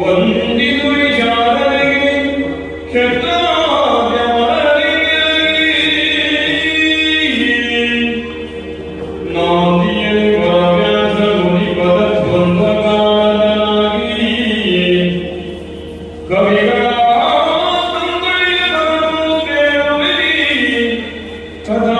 ಒಂದಿದು ವಿಚಾರರಿಗೆ ಕ್ಷತ್ರಾದ್ಯವರಿಗೆ ನಾಂದಿಯಲ್ಲಿ ವರವ್ಯಾಸ ಮುನಿ ಪದ ದ್ವಂದ್ವಕಾರನಾಗಿ ಕವಿಗಳ ಸಂಗಳಿಗೆ ಬರಲು ಕೇಳುವಿರಿ ಕಥಾ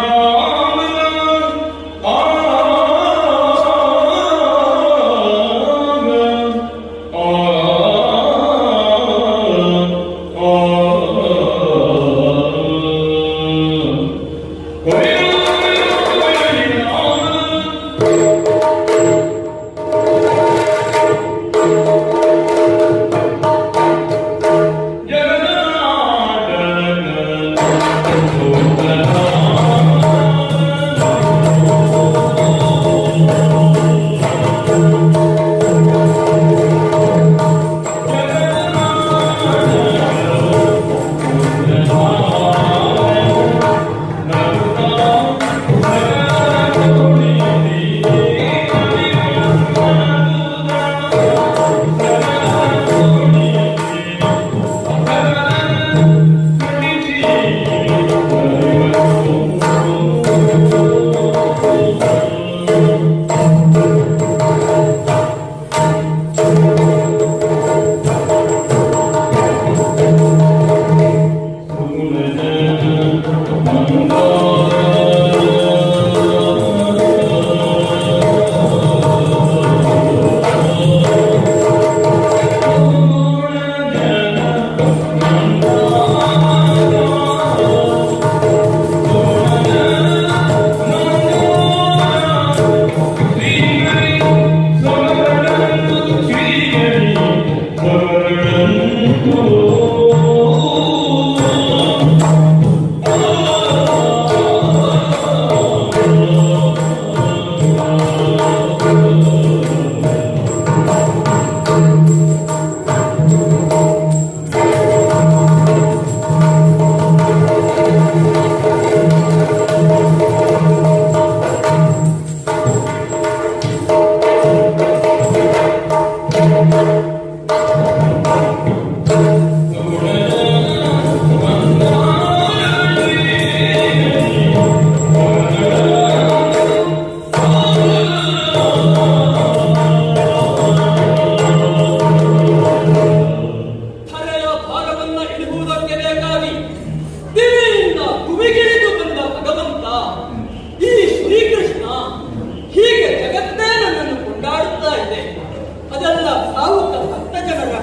ಭಾವುಕ ಭಕ್ತ ಜನರ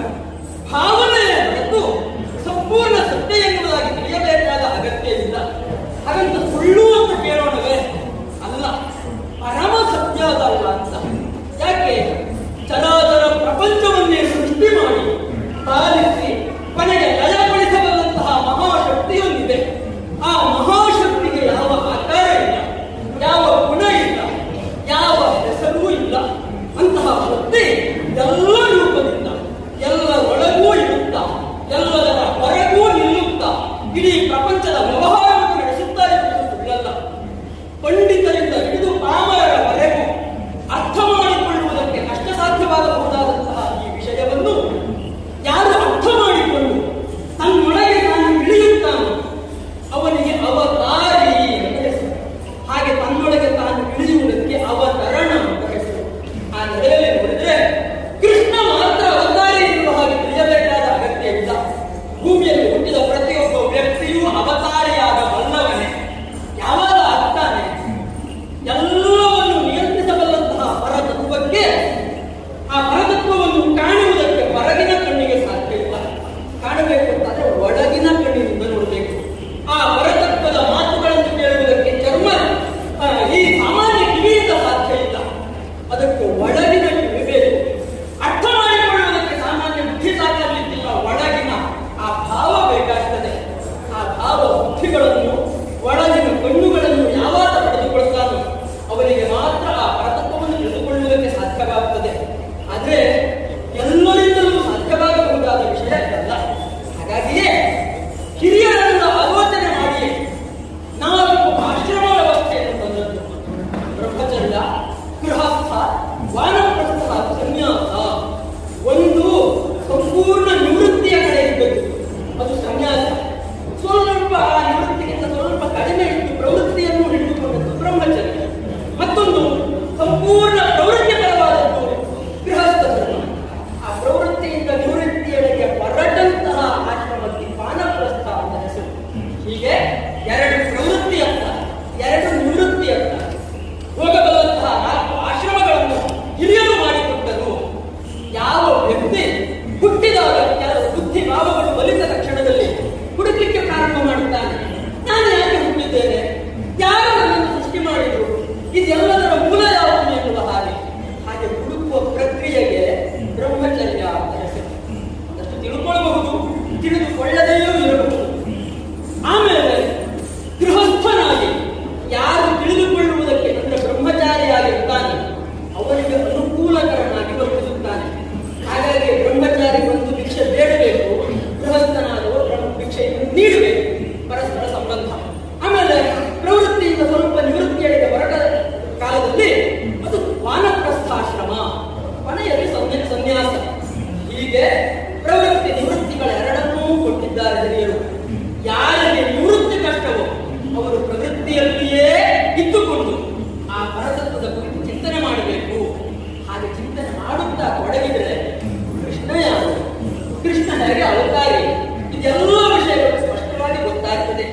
ಭಾವ ಹೀಗೆ ಪ್ರವೃತ್ತಿ ನಿವೃತ್ತಿಗಳೆರಡನ್ನೂ ಕೊಟ್ಟಿದ್ದಾರೆ ಹಿರಿಯರು. ಯಾರಿಗೆ ನಿವೃತ್ತಿ ಕಷ್ಟವೋ ಅವರು ಪ್ರವೃತ್ತಿಯಲ್ಲಿಯೇ ಇದ್ದುಕೊಂಡು ಆ ಪರತತ್ವದ ಕುರಿತು ಚಿಂತನೆ ಮಾಡಬೇಕು. ಹಾಗೆ ಚಿಂತನೆ ಮಾಡುತ್ತಾ ತೊಡಗಿದರೆ ಕೃಷ್ಣ ಯಾರು, ಕೃಷ್ಣ ಹೇಗೆ ಅವತಾರಿ, ಇದೆಲ್ಲ ವಿಷಯಗಳು ಸ್ಪಷ್ಟವಾಗಿ ಗೊತ್ತಾಗ್ತದೆ.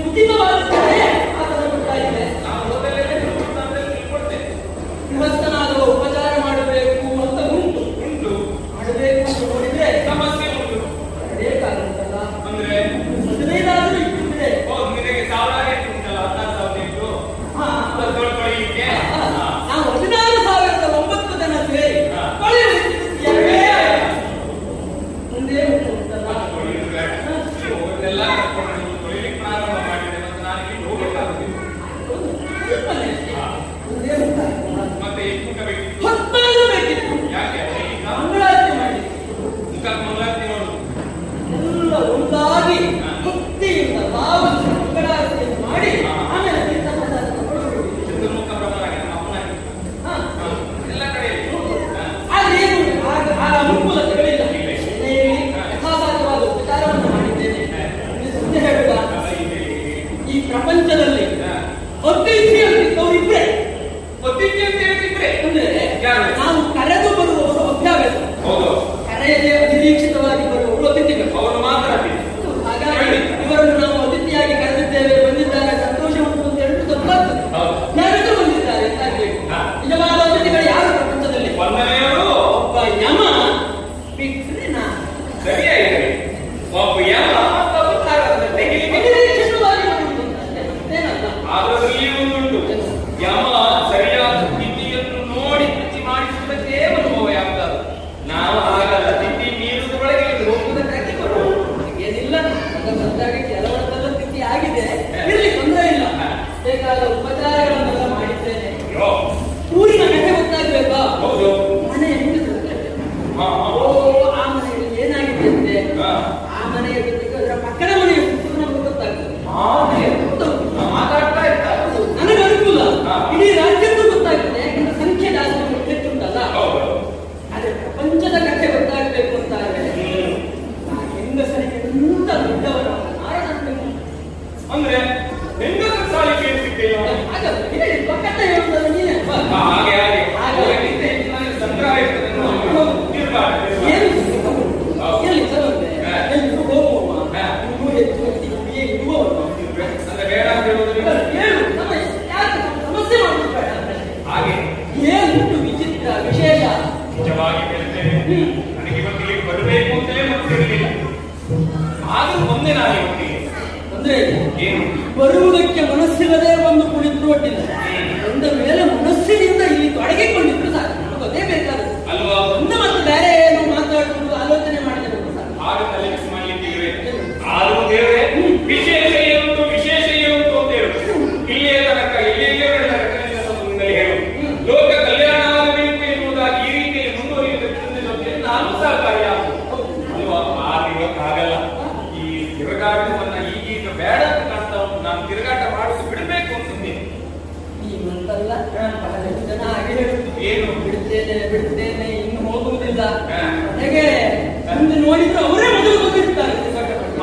ಉಚಿತವಾಗುತ್ತದೆ ಆತನ ಕೊಡ್ತಾ ಇದೆ. ನಾವು ಮೊದಲೇ ತಿಳ್ಕೊಳ್ತೇವೆ. ಗೃಹಸ್ಥನಾದರೂ ಉಪಚಾರ ಮಾಡಬೇಕು ಅಂತ ಉಂಟು. ಮಾಡಬೇಕು ಅಂತ ನೋಡಿದ್ರೆ ಸಮಸ್ಯೆ ಉಂಟು. ಎರಡೇ ಕಾಲ ಉಂಟಲ್ಲ. ಅಂದ್ರೆ ಮದುವೆನಾದ್ರೂ ಇಟ್ಟಿದ್ರೆ ಹೌದು, ನಿನಗೆ 1000 ಎಷ್ಟು ಉಂಟಲ್ಲ, 16,000 ಇಟ್ಟು ಅದು ತೊಳ್ಕೊಳ್ಳಿಕ್ಕೆ. ನಾವು 16,900 ಜನ ಸೇರಿ ಹಾ. ಕೊಳೆಯುವುದು ಎರಡೇ ಮುಂದೆ ಉಂಟಲ್ಲ. ಎಲ್ಲ ಕರ್ಕೊಂಡು ನೀವು ತೊಳಿಲಿಕ್ಕೆ ಪ್ರಾರಂಭ ಮಾಡಿದೆ, ಮತ್ತೆ ನಾನು ಇಲ್ಲಿ ಹೋಗ್ಬೇಕಾಗುದಿಲ್ಲ. ಸ್ವಲ್ಪನೇ ಅಷ್ಟೇ. ಮುಂದೆ ಉಂಟಾಗ್ತಲ್ಲ. ಮತ್ತೆ ಈ ಮುಖ ಬೇಕಿತ್ತು. 14 ಬೇಕಿತ್ತು. ಯಾಕೆ ಈಗ ಮಂಗಳಾರತಿ ಮಾಡಿ ಮುಖಕ್ಕೆ ಮಂಗಳಾರತಿ ನೋಡುದು. ಎಲ್ಲ ಒಂದಾಗಿ ಭಕ್ತಿಯಿಂದ ಭಾವದಿಂದ ಮಂಗಳಾರತಿಯನ್ನು ಮಾಡಿ ಆಮೇಲೆ ತೀರ್ಥ ಪ್ರಸಾದ ತಗೊಳ್ಳುವುದು. ಚತುರ್ಮುಖ ಬ್ರಹ್ಮನಾಗಿ ನಮ್ಮ ಅಪ್ಪನಾಗಿ ಹಾ. ಎಲ್ಲ ಕಡೆ ಆದ್ರೆ ಏನು ಆ ಅನುಕೂಲತೆಗಳಿಲ್ಲ. ಯಥಾಸಾಧ್ಯವಾದ ಉಪಚಾರವನ್ನು ಮಾಡಿದ್ದೇನೆ. ಇದು ಸುದ್ದಿ ಹೇಳುವ ಈ ಪ್ರಪಂಚದಲ್ಲಿ ಅತಿಥಿ ಅಂತಿದ್ದವರು ಇಬ್ಬರೇ. ಒತ್ತಿಗೆ ಅಂತ ಹೇಳ್ತಿದ್ರೆ ಅಂದ್ರೆ ಯಾರು? ನಾವು ಕರೆದು ಬರುವವರು ಅಭ್ಯಾಸ. ಹೌದು, ಕರೆಯದೆ ಅನಿರೀಕ್ಷಿತವಾಗಿ ಬರುವವರು ಅತಿಥಿಗಳು. ಅವರು ಮಾತ್ರ ಹಾಗಾಗಿ ಇವರನ್ನು ನಾವು ಅತಿಥಿಯಾಗಿ ಕರೆದಿದ್ದೇವೆ, ಬಂದಿದ್ದಾರೆ, ಸಂತೋಷ ಉಂಟು ಅಂತ ಹೇಳಿದ್ರೆ ತಪ್ಪಾಗ್ತದೆ. ಹೌದು. ಯಾರಿಗೂ ಬಂದಿದ್ದಾರೆ ಅಂತ ಆಗ್ಬೇಕು. ಹಾ. ನಿಜವಾದ ಅತಿಥಿಗಳು ಯಾರು ಪ್ರಪಂಚದಲ್ಲಿ? ಒಂದನೆಯವರು ಒಬ್ಬ ಯಮ ಬಿಟ್ರೆ ನಾನು. ಸರಿಯಾಗಿದೆ. ಒಬ್ಬ ಯಮ ಮತ್ತೊಬ್ಬ ತಾರತಮ್ಯ ತೆಗಿಲಿಕ್ಕೆ. ಅನಿರೀಕ್ಷಿತವಾಗಿ ಬರುವುದು ಅಷ್ಟೇ, ಮತ್ತೇನಲ್ಲ. ಅದರಲ್ಲಿ ಒಂದುಂಟು. ಯಮ ಸರಿಯಾದ ತಿಥಿಯನ್ನು ನೋಡಿ ತಿಥಿ ಮಾಡಿಸುವುದಕ್ಕೆ ಅನುಭವ ಯಾವ್ದಾದ್ರು. ನಾವು ಆಗಲ್ಲ, ತಿಥಿ ಮೀರುವುದರೊಳಗೆ ಹೋಗುವುದ ಕಟ್ಟಿ ಕೊಡುವುದು. ಏನಿಲ್ಲ, ಬಂದಾಗ ಕೆಲವರದೆಲ್ಲ ಸ್ಥಿತಿ ಆಗಿದೆ, ಇರ್ಲಿ ತೊಂದರೆ ಇಲ್ಲ. ಬೇಕಾದ ಉಪಚಾರಗಳನ್ನೆಲ್ಲ ಮಾಡಿದ್ದೇನೆ. ಅಯ್ಯೋ, ಊರಿನ ಕಥೆ ಗೊತ್ತಾಗ್ಬೇಕಾ? ಹೌದು. ಮನೆ ಹೆಂಗಸರು. ಹಾ, ಓ, ಆ ಮನೆಯಲ್ಲಿ ಏನಾಗಿದೆ ಅಂತೆ, ಹಾ. ಆ ಮನೆಯ ಜೊತೆಗೆ ಅದರ ಪಕ್ಕದ ಮನೆಯ ಸುತ್ತು ನಮ್ಗೆ ಗೊತ್ತಾಗ್ತದೆ. ಹಾಗೆ ಹೌದು. ಮಾತಾಡ್ತಾ ಇರ್ತಾರೆ. ನನಗೆ ಅನುಕೂಲ, ಹಾ. ಇಡೀ ರಾಜ್ಯಕ್ಕೂ ಗೊತ್ತಾಗ್ತದೆ, ಯಾಕಂದ್ರೆ ಸಂಖ್ಯೆ ಜಾಸ್ತಿ ಹೆಚ್ಚುಂಟಲ್ಲ. ಹೌದು. ಆದ್ರೆ ಪ್ರಪಂಚದ ಕಥೆ ಗೊತ್ತಾಗ್ಬೇಕು ಅಂತ ಆದ್ರೆ ಆ ಹೆಂಗಸರಿಗೆ ಎಂತ ದೊಡ್ಡವರ ನಾರಾಯಣ. ಅಂದ್ರೆ ಹೆಂಗಸರ ಸಾಲಿಗೆ ಸಿಗ್ತಿಲ್ಲ. ಹಾಗಾದ್ರೆ ಹೇಳಿ, ಪಕ್ಕದ ಹೇಳುವುದಲ್ಲ ನೀನೇ. ಹಾಗೆ ಹಾಗೆ ಹಾಗೆ. ಅದಕ್ಕಿಂತ ಹೆಚ್ಚು ನನಗೆ ಸಂಗ್ರಹ ಇರ್ತದೆ. ತಿರ್ಗಾಟ. ಏನು ಎಲ್ಲಿ ತಗೊಂಡೆ, ಹಾ. ಎಲ್ಲಿಗೂ ಹೋಗುವ, ಹಾ. ಇನ್ನೂ ಹೆಚ್ಚು ಹೊತ್ತಿಗೆ ಇರುವವನು. ಅಂದ್ರೆ ಬೇಡ ಅಂತ ಹೇಳುವುದಿಲ್ಲ. ಹೇಳು, ಯಾಕೆ ಸಮಸ್ಯೆ ಮಾಡುದು ಬೇಡ. ಹಾಗೆ ಏನುಂಟು ವಿಚಿತ್ರ ವಿಶೇಷ? ನಿಜವಾಗಿ ಹೇಳ್ತೇನೆ, ನನಗೆ ಇವತ್ತಿಗೆ ಬರಬೇಕು ಅಂತಲೇ ಮನಸ್ಸಿರಲಿಲ್ಲ. ಆದ್ರೂ ಒಂದೇ ನಾನು ಇವತ್ತಿಗೆ ಅಂದ್ರೆ ಏನು ಬರುವುದಕ್ಕೆ ಮನಸ್ಸಿಲ್ಲದೆ ಬಂದು ಕುಳಿತು ಒಟ್ಟಿಲ್ಲ. ಬಂದ ಮೇಲೆ ಮನಸ್ಸಿನಿಂದ ಇಲ್ಲಿ ತೊಡಗಿಕೊಂಡಿದ್ರು ಸಾಕು, ನಮಗೆ ಅದೇ ಬೇಕಾದದ್ದು ಅಲ್ವಾ? ಒಂದು ಮತ್ತೆ ಬೇರೆ ಏನು ಮಾತಾಡುವುದು ಆಲೋಚನೆ ಮಾಡಿದ್ರೆ ಸಾಕು. ಆಗ ತಲೆ ಬಿಸಿ ಮಾಡ್ಲಿಕ್ಕಿವೆ. ಆದ್ರೂ ದೇವರೇ, ವಿಶೇಷ ಏನುಂಟು ವಿಶೇಷ ಏನುಂಟು ಅಂತ ಹೇಳು. ಇಲ್ಲಿಯ ತನಕ ಮುಂದೆ ಹೇಳು. ಲೋಕ ಕಲ್ಯಾಣ ಆಗಬೇಕು ಎನ್ನುವುದಾಗಿ ಈ ರೀತಿಯಲ್ಲಿ ಮುಂದುವರಿಯುವುದಕ್ಕೆ ನಾನು ಸಹಕಾರಿಯಾಗುವುದು ಅಲ್ವಾ? ಆಗಲ್ಲ. ಈ ತಿರುಗಾಟವನ್ನ ಈಗೀಗ ಬೇಡ ಅಂತ ಕಾಣ್ತಾ ಉಂಟು. ನಾನು ತಿರುಗಾಟ ಮಾಡುವುದು ಬಿಡಬೇಕು ಅಂತಿದ್ದೇನೆ. ಈ ಮಂತಲ್ಲ ಬಹಳಷ್ಟು ಜನ ಹಾಗೆ ಹೇಳುದು, ಏನು? ಬಿಡ್ತೇನೆ ಇನ್ನು ಹೋಗುವುದಿಲ್ಲ. ಹಾ. ಹೇಗೆ ಮುಂದೆ ನೋಡಿದ್ರು ಅವರೇ ಮೊದಲು ಬಂದಿರ್ತಾರೆ.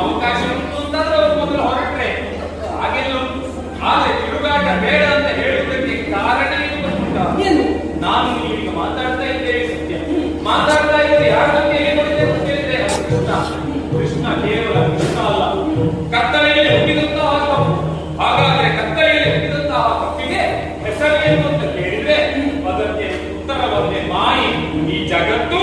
ಅವಕಾಶ ಉಂಟು ಅಂತಾದ್ರೆ ಅವರು ಮೊದಲು ಹೊರಟ್ರೆ ಹಾಗೆಲ್ಲ ಉಂಟು. ಆದ್ರೆ ತಿರುಗಾಟ ಬೇಡ ಅಂತ ಹೇಳುವುದಕ್ಕೆ ಕಾರಣ ಏನು ಗೊತ್ತುಂಟಾ? ಏನು? ನಾನು ಈಗ ಮಾತಾಡ್ತಾ ಇದ್ದೇವೆ ಸತ್ಯ. ಮಾತಾಡ್ತಾ ಇದ್ದೆ ಯಾರ ಬಗ್ಗೆ ಏನು ಮಾಡಿದೆ ಅಂತ ಹೇಳಿದ್ರೆ ಅದು ಕೃಷ್ಣ. ಕೃಷ್ಣ ಕೇವಲ ಕೃಷ್ಣ ಅಲ್ಲ, ಕತ್ತಲೆಯಲ್ಲಿ ಹುಟ್ಟಿದಂತಹ ಕಪ್ಪು. ಹಾಗಾದ್ರೆ ಕತ್ತಲೆಯಲ್ಲಿ ಹುಟ್ಟಿದಂತಹ ಕಪ್ಪಿಗೆ ಹೆಸರೇನು ಅಂತ ಕೇಳಿದ್ರೆ ಅದಕ್ಕೆ ಉತ್ತರ ಬಂದೆ ಮಾಯಿ. ಈ ಜಗತ್ತು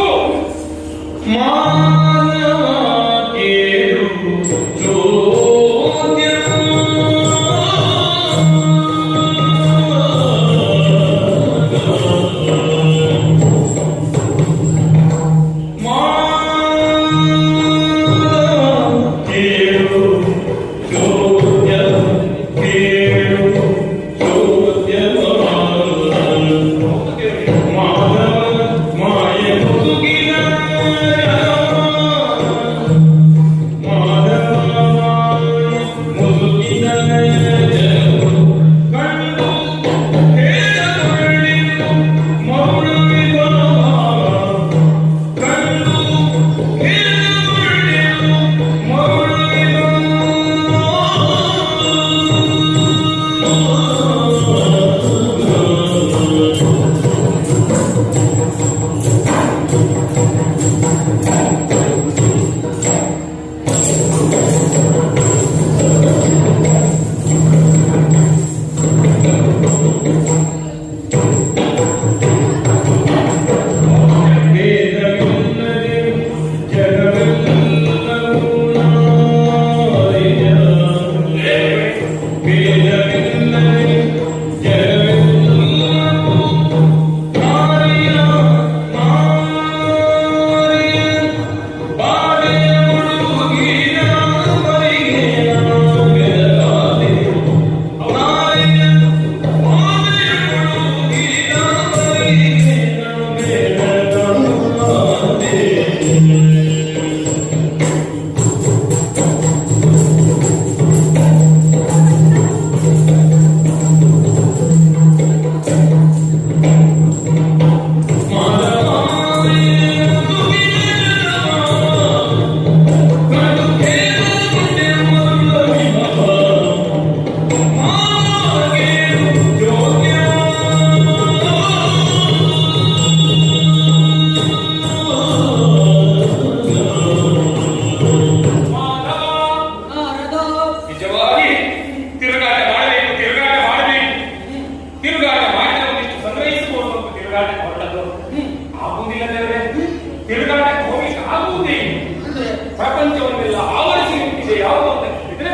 ಪ್ರಪಂಚವನ್ನೆಲ್ಲ ಆವರಿಸಿ ನಿಂತಿದೆ ಯಾವುದು ಅಂತ ಹೇಳಿದ್ರೆ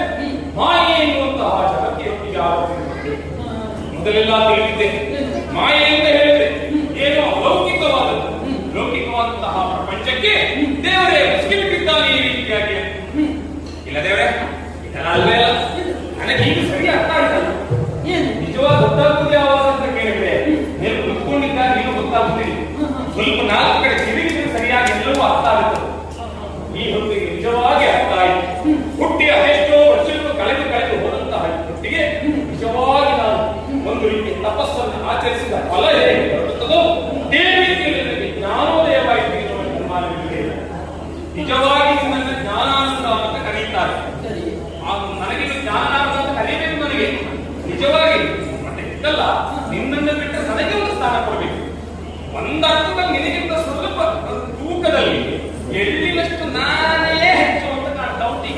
ಮಾಯೆ ಎನ್ನುವಂತಹ ಜಗತ್ತಿಗೆ ಆವರಿಸಿ ಮೊದಲೆಲ್ಲ ತಿಳಿದಿದ್ದೆ. ಮಾಯೆ ಅಂತ ಹೇಳಿದ್ರೆ ಏನೋ ಲೌಕಿಕವಾದಂತಹ ಪ್ರಪಂಚಕ್ಕೆ ದೇವರೇ ಮುಸ್ಲಿಮಿದ್ದಾನೆ ಈ ರೀತಿಯಾಗಿ. ಇಲ್ಲ ದೇವರೇ ಇದೆಲ್ಲ ಅಲ್ವೇ ಅಲ್ಲ, ನನಗೆ ಈಗ ಸರಿ ಅರ್ಥ ಆಯ್ತಲ್ಲ. ನಿಜವಾದ ಗೊತ್ತಾಗುವುದು ಯಾವಾಗ ಅಂತ ಕೇಳಿದ್ರೆ ನೀವು ಕುತ್ಕೊಂಡಿದ್ದಾಗ ನೀವು ಗೊತ್ತಾಗುತ್ತಿಲ್ಲ. ಸ್ವಲ್ಪ ನಾಲ್ಕು ಕಡೆ ತಿರುಗಿದ್ರೆ ಸರಿಯಾಗಿ ಎಲ್ಲವೂ ಅರ್ಥ ಆಗುತ್ತದೆ. ಈ ಹೊತ್ತಿಗೆ ನಿಜವಾಗಿ ಅರ್ಥ ಆಯಿತು. ಹುಟ್ಟಿ ಅದೆಷ್ಟೋ ವರ್ಷಗಳು ಕಳೆದು ಹೋದಂತಹ ಹೊತ್ತಿಗೆ ನಿಜವಾಗಿ ನಾನು ಒಂದು ರೀತಿ ತಪಸ್ಸನ್ನು ಆಚರಿಸಿದ ಫಲ ಹೇಗೆ ಬರುತ್ತದೋ ದೇವಿಗೆ ಜ್ಞಾನೋದಯವಾಯಿತು. ನಿಜವಾಗಿ ನನ್ನ ಜ್ಞಾನಾನಂದ ಅಂತ ಕರೀತಾರೆ. ನನಗೆ ಜ್ಞಾನಾನಂದ ಅಂತ ಕರೀಬೇಕು. ನನಗೆ ನಿಜವಾಗಿ ಮತ್ತೆ ಇದಲ್ಲ, ನಿನ್ನನ್ನು ಬಿಟ್ಟರೆ ನನಗೆ ಒಂದು ಸ್ಥಾನ ಕೊಡಬೇಕು. ಒಂದರ್ಥದಲ್ಲಿ ನಿನಗಿಂತ ಸ್ವಲ್ಪ ತೂಕದಲ್ಲಿ ಎಳ್ಳಿನಷ್ಟು ನಾನೇ ಹೆಚ್ಚು ಅಂತ ಕಾಣ್ತಾ ಉಂಟು.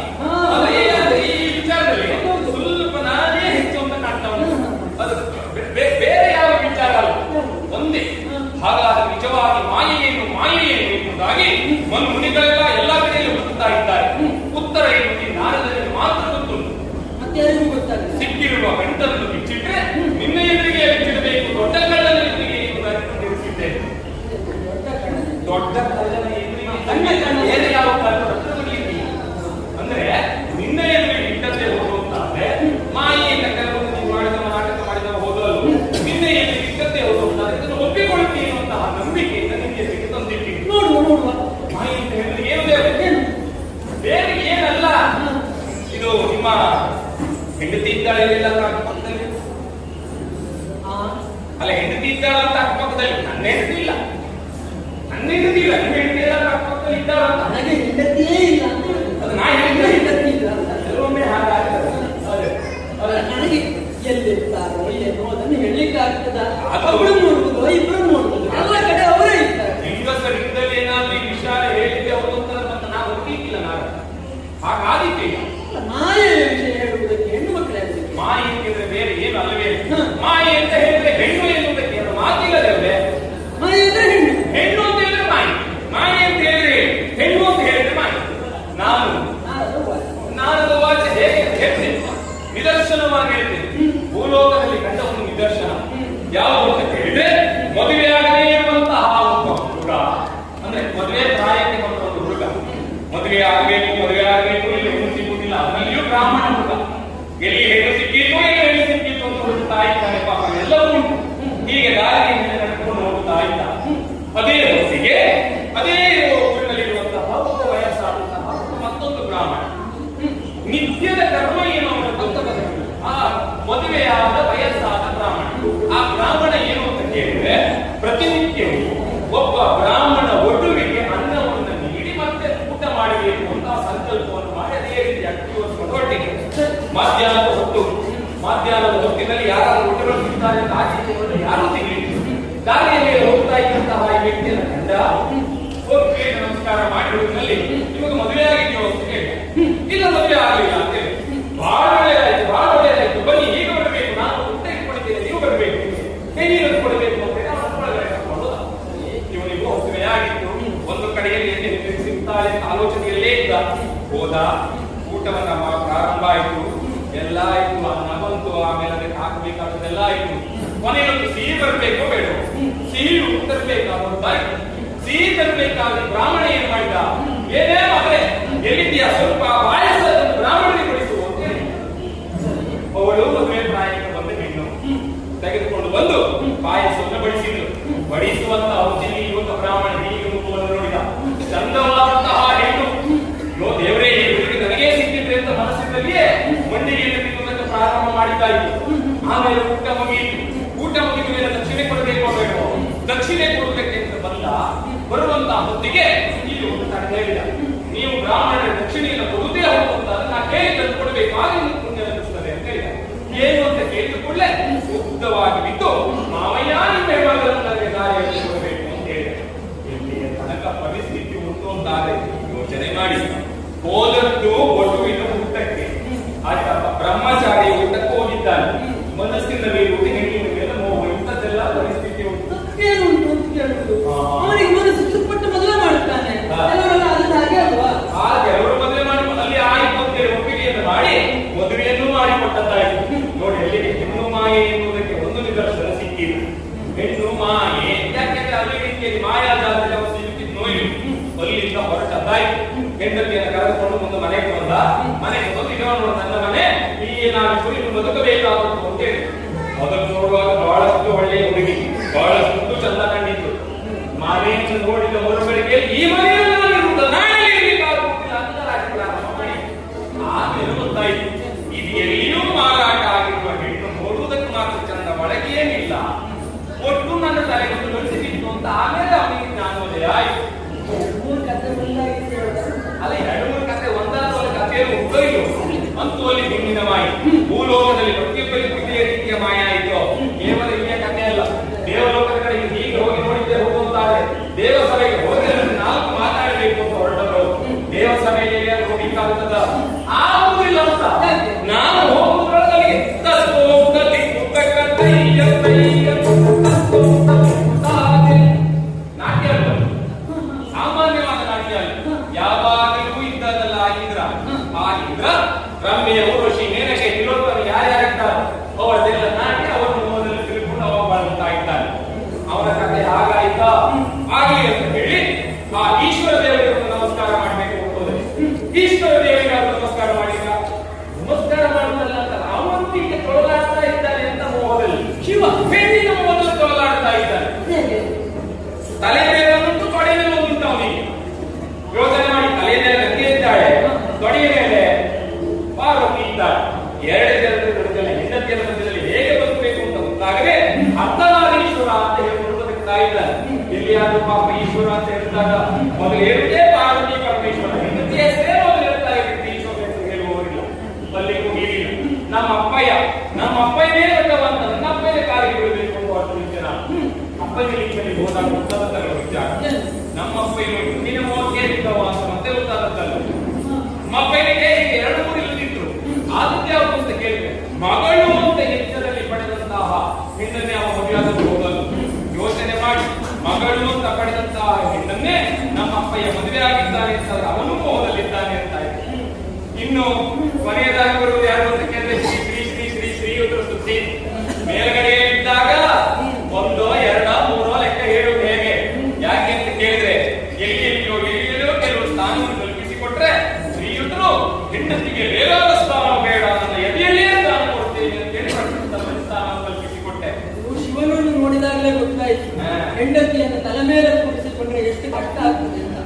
ಈಗ ಈ ವಿಚಾರದಲ್ಲಿ ಸ್ವಲ್ಪ ನಾನೇ ಹೆಚ್ಚು ಅಂತ ಕಾಣ್ತಾ ಉಂಟು. ಅದು ಬೇರೆ ಯಾವ ವಿಚಾರ ಅಲ್ಲ, ಒಂದೇ. ಹಾಗಾದ್ರೆ ನಿಜವಾಗಿ ಮಾಯೆ ಏನು ಎಂಬುದಾಗಿ ಮುನಿಗಳೆಲ್ಲ ಎಲ್ಲಾ ಕಡೆಯಲ್ಲಿ ಹುಡುಕುತ್ತಾ ಇದ್ದಾರೆ. ಉತ್ತರ ಏನು ನಾರದರಿಗೆ ಮಾತ್ರ ಗೊತ್ತುಂಟು. ಸಿಕ್ಕಿರುವ ಗಂಟನ್ನು ಬಿಚ್ಚಿಟ್ರೆ ನಿನ್ನ ಎದುರಿಗೆ ಬಿಚ್ಚಿಡಬೇಕು. ದೊಡ್ಡ ಕಳ್ಳನ ಎದುರಿಗೆ ನಿರ್ಮಿಸಿದ್ದೇನೆ. ದೊಡ್ಡ ಕಳ್ಳನ ಎದುರಿಗೆ ಬೇರೆ ಯಾವ ಅಂದ್ರೆ ನಿನ್ನ ಎದುರಿಗೆ ಇಟ್ಟದ್ದೇ ಹೋಗುವಂತಾದ್ರೆ ಮಾಯೆಯಿಂದ ಕೆಲವೊಂದು ಮಾಡಿದವ ನಾಟಕ ಮಾಡಿದವ ಹೋದಲು ನಿನ್ನ ಎದುರಿಗೆ ಇಟ್ಟದ್ದೇ ಹೋಗುವಂತಾದ್ರೆ ಇದನ್ನು ಒಪ್ಪಿಕೊಳ್ಳುತ್ತೀನಿ ಎನ್ನುವಂತಹ ನಂಬಿಕೆಯಿಂದ ನಿಮಗೆ ತಂದಿಟ್ಟು ನೋಡುವ. ಮಾಯೆ ಅಂತ ಹೇಳಿದ್ರೆ ಏನು ಬೇರೆ ಏನಲ್ಲ. ಇದು ನಿಮ್ಮ ಹೆಂಡತಿ ಇದ್ದಾಳೆ ಅಕ್ಕಪಕ್ಕದಲ್ಲಿ. ಅಲ್ಲ, ಹೆಂಡತಿ ಇದ್ದಾಳ ಅಂತ ಅಕ್ಕಪಕ್ಕದಲ್ಲಿ. ನನ್ನ ಹೆಂಡತಿ ಇಲ್ಲ, ನಿಮ್ಮ ಹೆಂಡತಿ ಅಕ್ಕಪಕ್ಕದಲ್ಲಿ ಇದ್ದಾಳ ಅಂತ. ನನಗೆ ಹೆಂಡತಿಯೇ ಇಲ್ಲ. ಅದು ನಾ ಹೆಂಡತಿ ಇಲ್ಲ ಅಂತ ಕೆಲವೊಮ್ಮೆ ಹಾಗಾಗ್ತದೆ. ನನಗೆ ಎಲ್ಲಿರ್ತಾರೋ ಏನೋ ಅದನ್ನು ಹೇಳಲಿಕ್ಕಾಗ್ತದ. ಒಬ್ಬರು ನೋಡುವುದು, ಇಬ್ಬರು ನೋಡುವುದು, ಎಲ್ಲ ಕಡೆ ಅವರೇ ಇರ್ತಾರೆ. ಹೆಂಗಸರಿದ್ದಲ್ಲಿ ಏನಾದ್ರೂ ಈ ವಿಷಯ ಹೇಳಿದ್ರೆ ಅವರು ಅಂತ ನಾವು ಒಪ್ಪಿಕ್ಕಿಲ್ಲ. ನಾವು ಹಾಗಾದಿಕ್ಕೆ ಮಾಯೆಯ ವಿಷಯ ಹೇಳುವುದಕ್ಕೆ ಹೆಣ್ಣು ಮಕ್ಕಳೇ ಮಾಯೆ ಎಂದ್ರೆ ಬೇರೆ ಏನು ಅಲ್ಲವೇ. ಮಾಯೆ ಅಂತ ಹೇಳಿದ್ರೆ ಹೆಣ್ಣು ಎನ್ನುವುದಕ್ಕೆ ಏನು ಮಾತಿಲ್ಲದೆ. ಮಾಯೆ ಅಂದ್ರೆ ಹೆಣ್ಣು ಅಂತ ಹೇಳಿದ್ರೆ ಮಾಯೆ, ಮಾಯೆ ಅಂತ ಹೇಳಿದ್ರೆ ಹೆಣ್ಣು ಅಂತ ಹೇಳಿದ್ರೆ ಮಾಯೆ. ನಾನದು ವಾಚ ಹೇಗೆ ಹೇಳ್ತೇನೆ, ನಿದರ್ಶನವಾಗಿ ಹೇಳ್ತೇನೆ. ಭೂಲೋಕದಲ್ಲಿ ಕಂಡ ಒಂದು ನಿದರ್ಶನ ಯಾವುದು ಅಂತ ಹೇಳಿದ್ರೆ ಮದುವೆಯಾಗದೇ ಇರುವಂತಹ ಒಬ್ಬ ಹುಡುಗ, ಅಂದ್ರೆ ಮದುವೆ ಪ್ರಾಯಕ್ಕೆ ಬಂದ ಒಂದು ಹುಡುಗ. ಮದುವೆ ಆಗಬೇಕು ಇಲ್ಲಿ ಹೆಣ್ಣು ಸಿಗುವುದಿಲ್ಲ. ಅದರಲ್ಲಿಯೂ ಬ್ರಾಹ್ಮಣ ಹುಡುಗ. ಎಲ್ಲಿ ಹೆಣ್ಣು ಸಿಕ್ಕಿತ್ತು ಅಂತ ಹುಡುಕ್ತಾ ಇದ್ದಾನೆ. ಪಾಪ ಎಲ್ಲವೂ ಉಂಟು. ಹೀಗೆ ದಾರಿಗೆ ನಡ್ಕೊಂಡು ಹೋಗ್ತಾ ಇದ್ದ. ಅದೇ ಹೊತ್ತಿಗೆ ಅದೇ ಊರಿನಲ್ಲಿರುವಂತಹ ಒಬ್ಬ ವಯಸ್ಸಾದಂತಹ ಮತ್ತೊಂದು ಬ್ರಾಹ್ಮಣ. ನಿತ್ಯದ ಕರ್ಮ ಏನು ಅಂತ ಗೊತ್ತಾಗಲ್ಲ. ಆ ಮದುವೆಯಾದ ವಯಸ್ಸಾದ ಬ್ರಾಹ್ಮಣ. ಆ ಬ್ರಾಹ್ಮಣ ಏನು ಅಂತ ಕೇಳಿದ್ರೆ ಪ್ರತಿನಿತ್ಯವೂ ಒಬ್ಬ ಬ್ರಾಹ್ಮಣ ಒಡುವಿಗೆ ಅನ್ನವನ್ನು ನೀಡಿ ಮತ್ತೆ ಊಟ ಮಾಡಬೇಕು ಅಂತ ಸಂಕಲ್ಪವನ್ನು ಮಾಡಿ ಅದೇ ರೀತಿ ಅಕ್ಟಿವರ್ಸ್ಕೊಂಡು ಹೊರಟಿಗೆ. ಮಧ್ಯಾಹ್ನದ ಹೊತ್ತಿನಲ್ಲಿ ಯಾರಾದ್ರೂ ಊಟಗಳು ಸಿಗ್ತಾರೆ ಅಂತ ಆಚೆ ಯಾರೂ ಸಿಗಲಿಲ್ಲ. ದಾರಿಯ ಮೇಲೆ ಹೋಗ್ತಾ ಇದ್ದಂತಹ ಈ ವ್ಯಕ್ತಿಯನ್ನು ಕಂಡ ಹೋಗಿ ನಮಸ್ಕಾರ ಮಾಡಿರುವುದರಲ್ಲಿ ಇವಾಗ ಮದುವೆ ಆಗಿದೆಯೋ ಅಂತ ಹೇಳಿ. ಇಲ್ಲ, ಮದುವೆ ಆಗಲಿಲ್ಲ ಅಂತ ಹೇಳಿ. ಬಹಳ ಒಳ್ಳೆಯದಾಯ್ತು, ಬನ್ನಿ ಈಗ ಬರಬೇಕು, ನಾನು ಊಟ ಇಟ್ಕೊಂಡಿದ್ದೇನೆ, ನೀವು ಬರಬೇಕು, ನೀರು ಕೊಡಬೇಕು ಅಂತ ಹೇಳಿ ಇವನಿಗೂ ಮದುವೆ ಆಗಿತ್ತು. ಒಂದು ಕಡೆಯಲ್ಲಿ ಎಣ್ಣೆ ಸಿಗ್ತಾಳೆ ಅಂತ ಆಲೋಚನೆಯಲ್ಲೇ ಇದ್ದ. ಹೋದ, ಊಟವನ್ನ ಪ್ರಾರಂಭ ಆಯಿತು, ಎಲ್ಲ ಆಯ್ತು. ನಮ್ಮ ಆಮೇಲೆ ಅದಕ್ಕೆ ಹಾಕಬೇಕಾದದೆಲ್ಲ ಆಯ್ತು. ಕೊನೆಯೊಂದು ಸಿಹಿ ಬರಬೇಕು ಬೇಡ, ಸಿಹಿ ತರಬೇಕಾದ ಸಿಹಿ ತರಬೇಕಾದ್ರೆ ಬ್ರಾಹ್ಮಣ ಏನ್ ಮಾಡಿದ, ಏನೇ ಮಗಳೇ ಎಲ್ಲಿದ್ದೀಯಾ, ಸ್ವಲ್ಪ ಪಾಯಸ ಬ್ರಾಹ್ಮಣರಿಗೆ ಕೊಡಿಸು ಅಂತ ಹೇಳಿ ಅವಳು ಮದುವೆ ಪ್ರಾಯಕ್ಕೆ ಬಂದ ಹೆಣ್ಣು ತೆಗೆದುಕೊಂಡು ಬಂದು ಪಾಯಸವನ್ನು ಬಡಿಸಿದ್ರು. ಬಡಿಸುವಂತ ಔಷಧಿ ಯುವಕ ಬ್ರಾಹ್ಮಣ ಹೀಗೆ ಮುಖವನ್ನು ನೋಡಿದ. ಚಂದವಾದಂತಹ ಹೆಣ್ಣು, ಯೋ ದೇವರೇ ನನಗೇ ಸಿಕ್ಕಿದ್ರೆ ಅಂತ ಮನಸ್ಸಿನಲ್ಲಿಯೇ ಮಂಡಿಗೆಯನ್ನು ತಿನ್ನುವುದಕ್ಕೆ ಪ್ರಾರಂಭ ಮಾಡಿದ್ದ ಇತ್ತು. ಆಮೇಲೆ ಊಟ ಮುಗಿಯಿತು. ಊಟ ಮುಗಿದ ಮೇಲೆ ದಕ್ಷಿಣೆ ಕೊಡಬೇಕು ಬೇಕೋ, ದಕ್ಷಿಣೆ ಕೊಡಬೇಕೆ ಅಂತ ಬರುವಂತಹ ಹೊತ್ತಿಗೆ ಇಲ್ಲಿ ಒಂದು ತಡೆ ಹೇಳಿದ, ನೀವು ಬ್ರಾಹ್ಮಣರ ದಕ್ಷಿಣೆಯನ್ನು ಕೊಡುವುದೇ ಹೋಗುವಂತ ನಾ ಕೇಳಿ ತಂದು ಕೊಡಬೇಕು, ಆಗ ಪುಣ್ಯ ಲಭಿಸುತ್ತದೆ ಅಂತ ಹೇಳಿದ. ಏನು ಅಂತ ಕೇಳಿದ ಕೂಡಲೇ ಉದ್ದವಾಗಿ ಬಿದ್ದು, ಮಾವಯ್ಯ ನಿಮ್ಮ ಹೆಣ್ಣನ್ನು ನನಗೆ ದಾರಿಯಲ್ಲಿ ಕೊಡಬೇಕು ಅಂತ ಹೇಳಿದ. ಎಲ್ಲಿಯ ತನಕ ಪರಿಸ್ಥಿತಿ ಉಂಟು ಅಂತಾದ್ರೆ ಯೋಚನೆ ಮಾಡಿ. ಹೋದದ್ದು ವಧುವಿನ ಊಟಕ್ಕೆ, ಆಯ್ತಪ್ಪ ಬ್ರಹ್ಮಚಾರಿ ಊಟಕ್ಕೆ ಹೋಗಿದ್ದಾನೆ. ಮನಸ್ಸಿನಲ್ಲಿ ಹೆಣ್ಣಿನ ಮೇಲೆ ನೋವು, ಇಂಥದ್ದೆಲ್ಲ ಪರಿಸ್ಥಿತಿ ಉಂಟು. ಏನುಂಟು ಅಂತ ಕೇಳುವುದು, ಅವನಿಗೆ ಮನಸ್ಸು ಸುಪ್ಪಟ್ಟು ಮದುವೆ ಮಾಡುತ್ತಾನೆ. ಎಲ್ಲರೆಲ್ಲ ಅದನ್ನ ಹಾಗೆ ಅಲ್ವಾ? ಹಾಗೆ ಅವರು ಮದುವೆ ಮಾಡಿ ಅಲ್ಲಿ ಆಯ್ತು ಅಂತೇಳಿ ಒಪ್ಪಿಗೆಯನ್ನು ಮಾಡಿ ಮದುವೆಯನ್ನು ಮಾಡಿಕೊಟ್ಟದ್ದಾಯ್ತು. ನೋಡಿ, ಅಲ್ಲಿಗೆ ಹೆಣ್ಣು ಮಾಯೆ ಎನ್ನುವುದಕ್ಕೆ ಒಂದು ನಿದರ್ಶನ ಸಿಕ್ಕಿಲ್ಲ. ಹೆಣ್ಣು ಮಾಯೆ ಯಾಕೆಂದ್ರೆ ಅಲ್ಲಿ ರೀತಿಯಲ್ಲಿ ಮಾಯಾಜಾಲದಲ್ಲಿ ಅವರು ಸಿಲುಕಿದ ನೋಯಿ ಅಲ್ಲಿಂದ ಹೊರಟದ್ದಾಯ್ತು. ಹೆಂಡತಿಯನ್ನು ಕರೆದುಕೊಂಡು ಮುಂದೆ ಮನೆಗೆ ಬಂದ. ಮನೆಗೆ ಬಂದು ಈಗ ನೋಡ ನನ್ನ ಮನೆ ಇಲ್ಲಿ ನಾವು ಇನ್ನು ಬದುಕಬೇಕಾದದ್ದು ಅಂತ ಹೇಳಿ ಮೊದಲು ನೋಡುವಾಗ ಬಹಳಷ್ಟು ಒಳ್ಳೆಯ ಹುಡುಗಿ, ಬಹಳಷ್ಟು ಚಂದ ಕಂಡಿತ್ತು. ಮನೆಯನ್ನು ನೋಡಿದ ಮರುಗಳಿಗೆ ಈ ಮನೆಯಲ್ಲಿ ನಾಳೆ ಇರಬೇಕಾಗುತ್ತಿಲ್ಲ ಅಂತ ಪ್ರಾರಂಭ ಮಾಡಿ ಆಮೇಲೆ ಗೊತ್ತಾಯಿತು ಇದು ಎಲ್ಲಿಯೂ ಮಾರಾಟ ಆಗಿರುವ ಹೆಣ್ಣು ನೋಡುವುದಕ್ಕೆ ಮಾತ್ರ ಚಂದ, ಒಳಗೇನಿಲ್ಲ, ಒಟ್ಟು ನನ್ನ ತಲೆಗೊಂದು ಬೆಳೆಸಿಬಿಟ್ಟು ಅಂತ. ಆಮೇಲೆ ಅವನಿಗೆ ಜ್ಞಾನೋದಯ ಆಯಿತು. ಅಲ್ಲ, 2-3 ಕಥೆ ಒಂದಾದ ಕಥೆಯನ್ನು ಉಪಯೋಗ ಅಂತೂ ಅಲ್ಲಿ ಹೆಣ್ಣಿನ ಮಾಯ. ಭೂಲೋಕದಲ್ಲಿ ಪ್ರತಿಯೊಬ್ಬರಿಗೂ ಇದೇ ರೀತಿಯ ಮಾಯ ಆಯಿತು. ಕೇವಲ ಇಲ್ಲಿಯ ಕಥೆ ಅಲ್ಲ, ದೇವಲೋಕದ ಕಡೆ ಹೀಗೆ ಹೋಗಿ ನೋಡಿದ್ದೆ ಹೋಗುವಂತಾದ್ರೆ ದೇವಸಭೆಗೆ ಹೋಗಿ 4 ಮಾತಾಡಬೇಕು ಅಂತ ಹೊರಟವರು. ದೇವಸಭೆಯಲ್ಲಿ ಹೋಗ್ಲಿಕ್ಕಾಗುತ್ತದ? ಆಗುವುದಿಲ್ಲ ಅಂತ ನಾವು ಹೋಗುವುದರೊಳಗೆ ನಾಟ್ಯ ಅಲ್ಲ, ಸಾಮಾನ್ಯವಾದ ನಾಟ್ಯ ಅಲ್ಲ. ಯಾವಾಗಲೂ ಇದ್ದದಲ್ಲ ಇಂದ್ರ. ಆ ಇಂದ್ರ ರಮ್ಯ, ಊರ್ವಶಿ, ಮೇನಕೆ, ತಿಲೋತ್ತಮ ಯಾರ್ಯಾರಿದ್ದಾರೆ ಅವರದೆಲ್ಲ ನಾಟ್ಯ ಅವರನ್ನು ಮೊದಲು ತಿರುಗಿಕೊಂಡು ಅವ ಬಾಳ್ತಾ ಇದ್ದಾನೆ. ಅವನ ಕಥೆ ಹಾಗಾಯ್ತಾ? ಆಗಲಿ ಅಂತ ಹೇಳಿ ಆ ಈಶ್ವರ ದೇವರಿಗೆ ನಮಸ್ಕಾರ ಮಾಡಬೇಕು ಹೋದರೆ ಈಶ್ವರ ದೇವರಿಗೆ ನಮಸ್ಕಾರ ಮಾಡಿದ. ನಮಸ್ಕಾರ ಮಾಡುವುದಲ್ಲ ಅಂತ ಅವನು ಹೀಗೆ ತೊಳಲಾಡ್ತಾ ಇದ್ದಾನೆ ಅಂತ ಮೋಹದಲ್ಲಿ ಶಿವ ಹೆಣ್ಣಿನ ಮೊದಲು ತೊಳಲಾಡ್ತಾ ಇದ್ದಾನೆ. ತಲೆ ಮೇಲೆ ಉಂಟು, ತೊಡೆ ಮೇಲೆ ಉಂಟು. ಅವನಿಗೆ ಯೋಚನೆ ಮಾಡಿ, ತಲೆ ಮೇಲೆ ಗಂಗೆ ಇದ್ದಾಳೆ, ತೊಡೆಯ ಮೇಲೆ ಪಾರ್ವತಿ ಇದ್ದಾಳೆ. ಎರಡು ಜನರ ಹೆಂಡತಿಯರ ಮಧ್ಯದಲ್ಲಿ ಹೇಗೆ ಬದುಕಬೇಕು ಅಂತ ಗೊತ್ತಾಗದೆ ಅರ್ಧನಾರೀಶ್ವರ ಅಂತ ಹೇಳ್ಕೊಂಡು ಬದುಕ್ತಾ ಇದ್ದಾನೆ. ಎಲ್ಲಿಯಾದ್ರೂ ಪಾಪ ಈಶ್ವರ ಅಂತ ಹೇಳಿದಾಗ ಮೊದಲು ಹೇಳುವುದೇ ಪಾರ್ವತಿ ಪರಮೇಶ್ವರ, ಹೆಂಡತಿ ಹೆಸರೇ ಮೊದಲು ಹೇಳ್ತಾ ಇರುತ್ತೆ, ಈಶ್ವರ ಹೆಸರು ಹೇಳುವವರಿಲ್ಲ. ಅಲ್ಲಿಗೂ ಮೀರಿಲ್ಲ. ನಮ್ಮ ಅಪ್ಪಯ್ಯನೇ ಬಂದವಂತ ನನ್ನ ಅಪ್ಪಯ್ಯನೇ ಕಾಲಿಗೆ ಬಿಡಬೇಕು ಅಂತ ಹೊರಟಿದ್ದೆ ನಾನು. ಅಪ್ಪಯ್ಯ ಲಿಂಗದಲ್ಲಿ ಹೋದಾಗ ಗೊತ್ತಾದತ್ತಲ್ಲ ವಿಚಾರ. ನಮ್ಮ ಅಪ್ಪಯ್ಯನು ಹಿಂದಿನ ಮೋಹಕ್ಕೆ ಇದ್ದವ ಅಂತ ಮತ್ತೆ ಗೊತ್ತಾದತ್ತಲ್ಲ. ನಮ್ಮ ಅಪ್ಪಯ್ಯನಿಗೆ 2-3 ಇಲ್ಲದಿದ್ರು ಆದಿತ್ಯ ಅಂತ ಕೇಳಿದೆ. ಮಗಳು ಅಂತ ಹೆಚ್ಚರಲ್ಲಿ ಪಡೆದಂತಹ ಹೆಣ್ಣನ್ನೇ ಅವ ಮದುವೆಯಾದರೂ ಹೋಗಲು ಯೋಚನೆ ಮಾಡಿ, ಮಗಳು ಅಂತ ಪಡೆದಂತಹ ಹೆಣ್ಣನ್ನೇ ನಮ್ಮ ಅಪ್ಪಯ್ಯ ಮದುವೆ ಆಗಿದ್ದಾನೆ ಅಂತ ಅವನು ಮೋಹದಲ್ಲಿದ್ದಾನೆ ಅಂತ ಆಯ್ತು. ಇನ್ನು ಕೊನೆಯದಾಗಿ ಬರುವುದು ಯಾರು ಅಂತ ಕೇಳಿದ್ರೆ ಶ್ರೀ ಶ್ರೀ ಶ್ರೀ ಶ್ರೀ ಶ್ರೀಯುತರ ಸುದ್ದಿ. ಮೇಲ್ಗಡೆ ಇದ್ದಾಗ 1, 2, 3 ಲೆಕ್ಕ ಹೇಳುವುದು ಹೇಗೆ? ಯಾಕೆ ಅಂತ ಕೇಳಿದ್ರೆ ಎಲ್ಲಿಯೋ ಕೆಲವು ಸ್ಥಾನವನ್ನು ಕಲ್ಪಿಸಿಕೊಟ್ರೆ ಶ್ರೀಯುತರು ಹೆಂಡತಿಗೆ ಬೇರಾದ ಸ್ಥಾನ ಬೇಡ, ನನ್ನ ಎದೆಯಲ್ಲಿಯೇ ಸ್ಥಾನ ಕೊಡ್ತೇನೆ ಅಂತೇಳಿ ಸ್ಥಾನ ಕಲ್ಪಿಸಿಕೊಟ್ಟೆ. ಶಿವನನ್ನು ನೋಡಿದಾಗಲೇ ಗೊತ್ತಾಯ್ತು ಹೆಂಡತಿಯನ್ನು ತಲೆ ಮೇಲೆ ಕೂರಿಸಿಕೊಂಡ್ರೆ ಎಷ್ಟು ಕಷ್ಟ ಆಗ್ತದೆ ಅಂತ.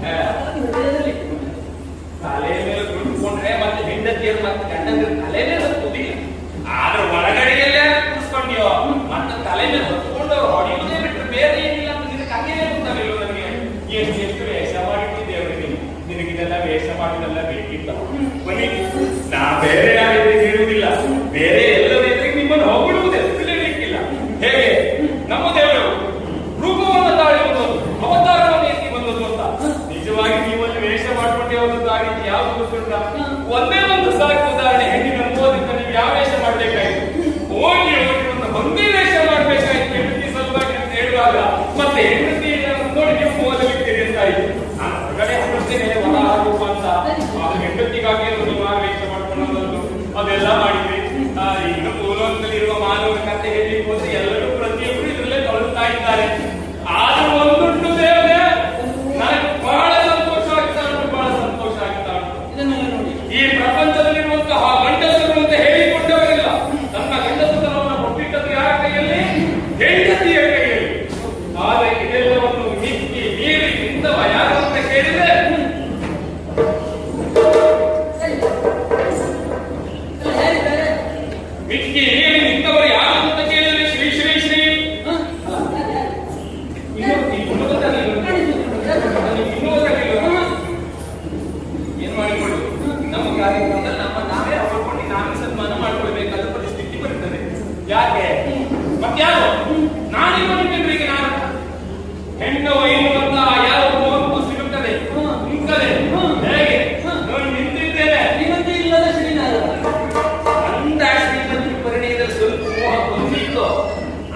ತಲೆ ಮೇಲೆ ಕುಳಿತುಕೊಂಡ್ರೆ ಮತ್ತೆ ಹೆಂಡತಿಯರು ಮತ್ತೆ ಗಂಡಂದ್ರ ತಲೆ ಮೇಲೆ ಹತ್ತುದಿಲ್ಲ. ಆದ್ರೆ ಒಳಗಡೆಯಲ್ಲೇ ಕೂರಿಸ್ಕೊಂಡ್ಯೋ ಮತ್ತೆ ತಲೆ ಮೇಲೆ ಹೊತ್ಕೊಂಡು ಹೊಡೆಯುವುದೇ ಬಿಟ್ಟರೆ ಬೇರೆ ಏನಿಲ್ಲ ಅಂತ ನಿನಗೆ ಹಂಗೇ ಗೊತ್ತಾಗಲಿಲ್ಲ. ನನಗೆ ಎಷ್ಟು ವೇಷ ಮಾಡಿಟ್ಟಿದ್ದೆ ಅವರಿಗೆ, ನಿನಗಿದೆಲ್ಲ ವೇಷ ಮಾಡಿದೆಲ್ಲ ಬೇಕಿಲ್ಲ. ಬನ್ನಿ, ನಾ ಬೇರೆ ಯಾರಿಗೆ ಹೇಳುವುದಿಲ್ಲ, ಬೇರೆ ಎಲ್ಲರಿದ್ರೆ ನಿಮ್ಮನ್ನು ಹೊಗಳುವುದೇ ಬೇಕಿಲ್ಲ. ಹೇಗೆ ನಮ್ಮ ದೇವರು ರೂಪವನ್ನು ತಾಳಿ ಬಂದದ್ದು, ಅವತಾರವನ್ನು ಎತ್ತಿ ಬಂದದ್ದು ಅಂತ ನಿಜವಾಗಿ ನೀವಲ್ಲಿ ವೇಷ ಮಾಡಿಕೊಂಡೇ ಹೋದದ್ದು ಆ ರೀತಿ ಯಾವುದು ಗೊತ್ತುಂಟ? ಒಂದೇ ಒಂದು ಸಾಕು ಉದಾಹರಣೆ. ಹೆಣ್ಣಿನ ಮೋದಕ್ಕೆ ನೀವು ಯಾವ ವೇಷ ಮಾಡಬೇಕಾಯ್ತು? ಹೋಗಿ ಒಂದು ಹೊಂದಿ ವೇಷ ಮಾಡಬೇಕಾಯ್ತು ಹೆಂಡತಿ ಸಲುವಾಗಿ ಅಂತ ಹೇಳುವಾಗ ಮತ್ತೆ ಹೆಂಡತಿ ನೋಡಿ ನೀವು ಮೋದಲಿದ್ದೀರಿ ಅಂತ ಆಯ್ತು. ನಾನು ಹೊರಗಡೆ ಹೊರಡ್ತೇನೆ ಹೊರ ರೂಪ ಅಂತ, ಅದು ಹೆಂಡತಿಗಾಗಿ ನೀವು ವೇಷ ಮಾಡ್ಕೊಂಡು ಅದೆಲ್ಲ ಮಾಡಿದ್ರಿ. ಇನ್ನು ಮೂಲದಲ್ಲಿ ಮಾಡುವ ಕಥೆ ಹೇಳಲಿಕ್ಕೆ ಹೋದ್ರೆ ಎಲ್ಲರೂ ಪ್ರತಿಯೊಬ್ಬರು ಇದರಲ್ಲೇ ತೊಳಗ್ತಾ ಇದ್ದಾರೆ. ಆದ್ರೂ ಒಂದುಂಟು ದೇವರೇ, ನನಗೆ ಬಹಳ ಸಂತೋಷ ಆಗ್ತಾ ಉಂಟು, ಬಹಳ ಸಂತೋಷ ಆಗ್ತಾ ಉಂಟು. ಇದನ್ನೆಲ್ಲ ನೋಡಿ ಈ ಪ್ರಪಂಚದಲ್ಲಿರುವಂತಹ ಗಂಡಸರು ಅಂತ ಹೇಳಿಕೊಂಡವರಿಲ್ಲ. ತನ್ನ ಗಂಡಸತನವನ್ನು ಕೊಟ್ಟಿಟ್ಟದ್ದು ಯಾರ ಕೈಯಲ್ಲಿ? ಹೆಂಡತಿಯ ಕೈಯಲ್ಲಿ. ಆದರೆ ಇದೆಲ್ಲವನ್ನು ಮಿಕ್ಕಿ ಮೀರಿ ನಿಂತವ ಯಾರು ಅಂತ ಕೇಳಿದ್ರೆ ಯಾರಿದ್ದಾರೆ? ಮಿಕ್ಕಿ ಮೀರಿ ನಿಂತವರು ಯಾರು ಅಂತ ಕೇಳಿದ್ರೆ ಶ್ರೀ ಶ್ರೀ ಶ್ರೀ ಇನ್ನೂ ಗೊತ್ತಾಗಲಿಲ್ಲ. ಏನ್ ಮಾಡಿಕೊಳ್ಳಿ, ನಮ್ಮ ಕಾರ್ಯಕ್ರಮದಲ್ಲಿ ನಾವೇ ಅವರ್ಕೊಂಡು ನಾವೇ ಸನ್ಮಾನ ಮಾಡಿಕೊಳ್ಬೇಕಾದ ಪರಿಸ್ಥಿತಿ ಬರ್ತದೆ. ಯಾಕೆ ಮತ್ಯಾರು ನಾನಿಗೆ ನಾನು ಹೆಣ್ಣು ಎನ್ನುವಂತ ಯಾವ ಮಹತ್ವ ಸಿಗುತ್ತದೆ ನಿಂತದೆ ಹೇಗೆ ನಾನು ನಿಂತಿದ್ದೇನೆ. ಶ್ರೀಮಂತಿ ಇಲ್ಲದ ಶ್ರೀನಾರಾಯಣ ಅಂದ ಶ್ರೀಮಂತಿ ಪರಿಣಯದಲ್ಲಿ ಸ್ವಲ್ಪ ಮೋಹ ಬಂದಿತ್ತು.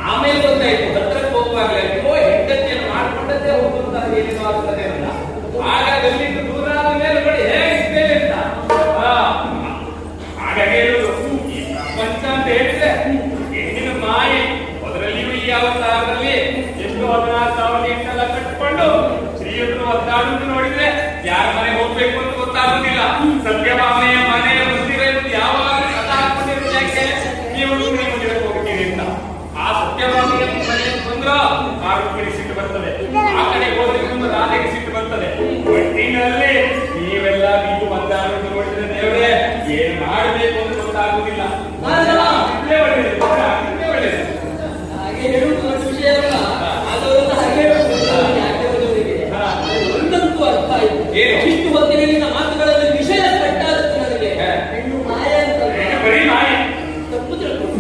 ಆಮೇಲೆ ಗೊತ್ತಾಯ್ತು ಹತ್ರಕ್ಕೆ ಹೋಗುವಾಗಲೇ ಅಯ್ಯೋ ಹೆಂಡತಿಯನ್ನು ಮಾಡಿಕೊಂಡದ್ದೇ ಹೋಗುವಂತಹ ಏನೇನೋ ಆಗ್ತದೆ ಅಂತ. ಆಗ ಅಲ್ಲಿಂದ ದೂರ ಆದ ಮೇಲೆ ನೋಡಿ ಹೇಗಿದ್ದೇನೆ ಅಂತ. ಆಗ ಹೇಳುದು ಈ ಪ್ರಪಂಚ ಅಂತ ಹೇಳಿದ್ರೆ ಹೆಣ್ಣಿನ ಮಾಯೆ. ಅದರಲ್ಲಿಯೂ ಈ ಅವತಾರದಲ್ಲಿ ಎಷ್ಟು 16,000 ಹೆಣ್ಣೆಲ್ಲ ಕಟ್ಟಿಕೊಂಡು ಸ್ತ್ರೀಯರು ಒದ್ದಾಡುವುದು ನೋಡಿದ್ರೆ ಯಾರ ಮನೆ ಹೋಗ್ಬೇಕು ಅಂತ ಗೊತ್ತಾಗುದಿಲ್ಲ. ಸತ್ಯಭಾಮೆಯ ಮನೆಯ ಮಂದಿರ ಇರುವುದು ಯಾವಾಗ ಕಥಾ ಹಾಕೊಂಡಿರೋದು ಯಾಕೆ ನೀವು ಮದುವೆ ಹೋಗ್ತೀರಿ ಅಂತ. ಆ ಸತ್ಯಭಾಮೆಯ ಮನೆಗೆ ಬಂದ್ರ ಆ ರುಕ್ಮಿಣಿ ಸಿಟ್ಟು ಬರ್ತದೆ, ಆ ಕಡೆ ಹೋದ್ರೆ ನಿಮ್ಮ ರಾಧೆಗೆ ಸಿಟ್ಟು ಬರ್ತದೆ. ಒಟ್ಟಿನಲ್ಲಿ ನೀವೆಲ್ಲ ನೀವು ಒದ್ದಾಡುವುದು ನೋಡಿದ್ರೆ ದೇವರೇ ಏನ್ ಮಾಡಬೇಕು ಅಂತ ಗೊತ್ತಾಗುದಿಲ್ಲ. ಒಳ್ಳೇದು ಒಳ್ಳೇದು ಹಾಗೆ ಹೇಳುವುದು ದೊಡ್ಡ ವಿಷಯ ಅಲ್ಲ. ಆದವರನ್ನ ಹಾಗೆ ಹೇಳುವುದು ಯಾಕೆ ಹೋದವರಿಗೆ ಒಂದಂತೂ ಅರ್ಥ ಆಯ್ತು. ಇಷ್ಟು ಹೊತ್ತಿನ ಮಾತುಗಳಲ್ಲಿ ವಿಷಯ ಕಟ್ಟಾದದ್ದು ನನಗೆ ಹೆಣ್ಣು ಮಾಯ ಅಂತ ಬರೀ ಮಾಯ ತಪ್ಪು ತಿಳ್ಕೊಂಡು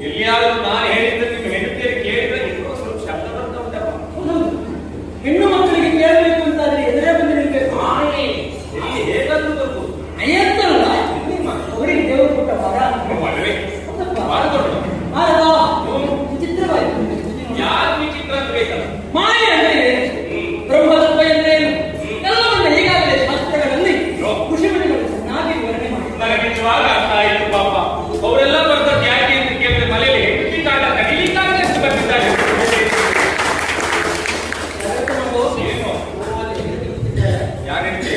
ಎಲ್ಲಿಯಾದರೂ ನಾನು ಹೇಳಿದ್ರೆ ನಿಮ್ಮ ಹೆಂಡತಿಯರು ಕೇಳಿದ್ರೆ ಇನ್ನೂ ಸ್ವಲ್ಪ ಶಬ್ದ ಬರ್ತಾ ಉಂಟಲ್ಲ. ಹೆಣ್ಣು ಮಕ್ಕಳಿಗೆ ಕೇಳಬೇಕು ಅಂತಾದ್ರೆ ಎದುರೇ ಬಂದು ನಿಲ್ಬೇಕು. ಎಲ್ಲಿ ಹೇಗಾದ್ರೂ ಬರ್ಬೋದು. ಅಯ್ಯಂತಲ್ಲ ಅವರಿಗೆ ದೇವರು ಕೊಟ್ಟ ವರ. ಮದುವೆ ಹೌದಪ್ಪ. ಮಾಡಿಕೊಂಡು ವಿಚಿತ್ರವಾಯಿತು. ಯಾರು ವಿಚಿತ್ರ ಅಂತ ಬೇಕಲ್ಲ. ಮಾಯೆ ಅಂದ್ರೆ ಏನು? ಬ್ರಹ್ಮತತ್ವ ಅಂದ್ರೆ ಏನು? ಎಲ್ಲವನ್ನ ಈಗಾಗಲೇ ಶಾಸ್ತ್ರಗಳಲ್ಲಿ ಋಷಿಮುನಿಗಳು ಚೆನ್ನಾಗಿ ವಿವರಣೆ ಮಾಡಿದ್ದಾರೆ. ನನಗೆ ನಿಜವಾಗ ಅರ್ಥ ಆಯಿತು ಪಾಪ. ಅವರೆಲ್ಲ ಬರ್ತಾರೆ ಯಾಕೆ ಅಂತ ಕೇಳಿದ್ರೆ ಮನೆಯಲ್ಲಿ ಹೆಂಡತಿದ್ದಾಗ ಕಲಿಲಿಕ್ಕಾಗದೆ ಎಷ್ಟು ಬರ್ತಿದ್ದಾರೆ. ಏನು ಯಾರು ಹೆಂಡತಿ?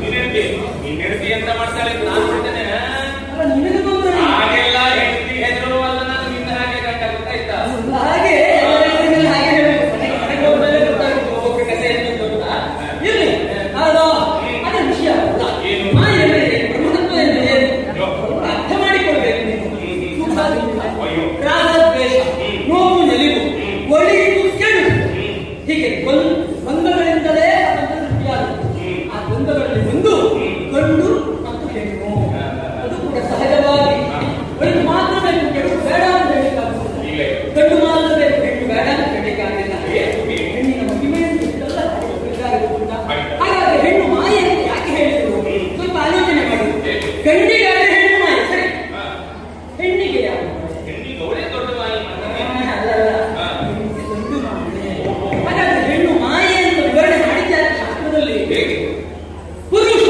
ನೀನ್ ಹೆಂಡತಿ. ನೀನ್ ಹೆಂಡತಿ ಅಂತ ಮಾಡ್ತಾಳೆ ಅಂತ ನಾನು ಮಾಡ್ತೇನೆ. ಹಾಗೆಲ್ಲ ಹೆಂಡತಿ ಹೆದರುವಲ್ಲ. ನಾನು ನಿನ್ನ ಹಾಗೆ ಗಂಟ ಗೊತ್ತಾಯ್ತಾ? ಹಾಗೆ ಹಾಗೆ ಹೇಳಬೇಕು. ನನಗೆ ಹೋದ್ಮೇಲೆ ಗೊತ್ತಾಗುತ್ತೆ ಒಬ್ಬೊಬ್ಬರ ಕಥೆ ಅಂತ ಗೊತ್ತಾ? ಇರ್ಲಿ ಅದೇ ವಿಷಯ ಅಲ್ಲ. ಮಾಯೆ ಅಂದ್ರೆ ಏನು? ಬ್ರಹ್ಮತತ್ವ ಅಂದ್ರೆ ಏನು? ಅರ್ಥ ಮಾಡಿಕೊಳ್ಬೇಕು ನೀವು. ಸುಖ ದುಃಖ, ರಾಗ ದ್ವೇಷ, ನೋವು ನಲಿವು, ಒಳಿತು ಕೆಡು, ಹೀಗೆ ದ್ವಂದ್ವಗಳಿಂದಲೇ ಅದನ್ನು ಸೃಷ್ಟಿಯಾಗುತ್ತೆ. ಆ ದ್ವಂದ್ವಗಳಲ್ಲಿ ಒಂದು ಗಂಡು ಮತ್ತು ಹೆಣ್ಣು. ಅದು ಕೂಡ ಸಹಜವಾಗಿ ಒಳಿತು ಮಾತ್ರ ಬೇಕು, ಕೆಡು ಬೇಡ ಅಂತ ಹೇಳಲಿಕ್ಕಾಗುತ್ತಿಲ್ಲ. ಗಂಡು ಮಾತ್ರ ಬೇಕು, ಹೆಣ್ಣು ಬೇಡ ಅಂತ ಹೇಳಲಿಕ್ಕಾಗಲಿಲ್ಲ. ಹೆಣ್ಣಿನ ಮಹಿಮೆಯನ್ನು ಇಷ್ಟೆಲ್ಲ ಬೇಕಾಗಿರುವುದಿಲ್ಲ. ಹಾಗಾಗಿ ಹೆಣ್ಣು ಮಾಯೆ ಅಂತ ಯಾಕೆ ಹೇಳಿದ್ರು? ಸ್ವಲ್ಪ ಆಲೋಚನೆ ಮಾಡಿ. ಗಂಡಿಗಾದ್ರೆ ಹೆಣ್ಣು ಮಾಯೆ ಸರಿ, ಹೆಣ್ಣಿಗೆ ಯಾರು ಹೆಣ್ಣಿಗೆ ಅವಳೇ ದೊಡ್ಡ ಮಾಯಿ. ಹಾಗಾದ್ರೆ ಹೆಣ್ಣು ಮಾಯೆ ಅಂತ ವಿವರಣೆ ಮಾಡಿದ್ದಾರೆ ಶಾಸ್ತ್ರದಲ್ಲಿ. ಹೇಗೆ? ಪುರುಷ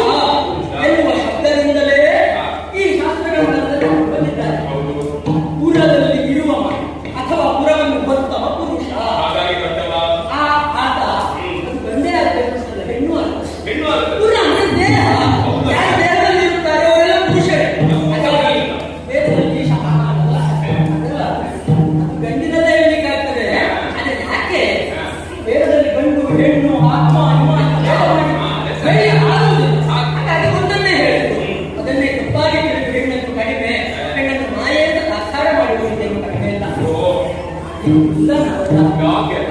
ಎನ್ನುವ ಶಬ್ದದಿಂದಲೇ ಈ ಶಾಸ್ತ್ರಗಳನ್ನು ಬಂದಿದ್ದಾರೆ. ಪುರದಲ್ಲಿ ಇರುವ ಅಥವಾ ಪುರವನ್ನು ಹೊತ್ತವ ಪುರುಷ. ಹಾಗಾಗಿ ದೊಡ್ಡವ. ಆ ಆತ ಅದು ಗಂಡೇ ಆಗಬೇಕು, ಹೆಣ್ಣು ಅಲ್ಲ. ಹೆಣ್ಣು ಅಲ್ಲ. ಪುರ ಅಂದ್ರೆ ದೇಹ. ಯಾರು ದೇಹದಲ್ಲಿ ಇರುತ್ತಾರೆ ಅವರೆಲ್ಲ ಪುರುಷರೇ. ಹಾಗಾಗಿ ವೇದದಲ್ಲಿ ಶಪ ಅಲ್ಲ, ಅದಲ್ಲ, ಅದು ಗಂಡಿನಲ್ಲೇ ಹೇಳಲಿಕ್ಕಾಗ್ತದೆ. ಆದರೆ ಯಾಕೆ ವೇದದಲ್ಲಿ ಗಂಡು ಹೆಣ್ಣು ಆತ್ಮ ಅನ್ಮ ಹೇಳಿ ಆಗುವುದಿಲ್ಲ. ಹಾಗಾಗಿ ಒಂದನ್ನೇ ಹೇಳಿದ್ರು. ಅದನ್ನೇ ತಪ್ಪಾಗಿ ತಿಳಿದು ಹೆಣ್ಣನ್ನು ಕಡಿಮೆ, ಹೆಣ್ಣನ್ನು ಮಾಯೆ ಅಂತ ತಾತ್ಸಾರ ಮಾಡಿರುವುದೇನು ಕಡಿಮೆ ಇಲ್ಲ. ಇಲ್ಲ ನಾವಲ್ಲ.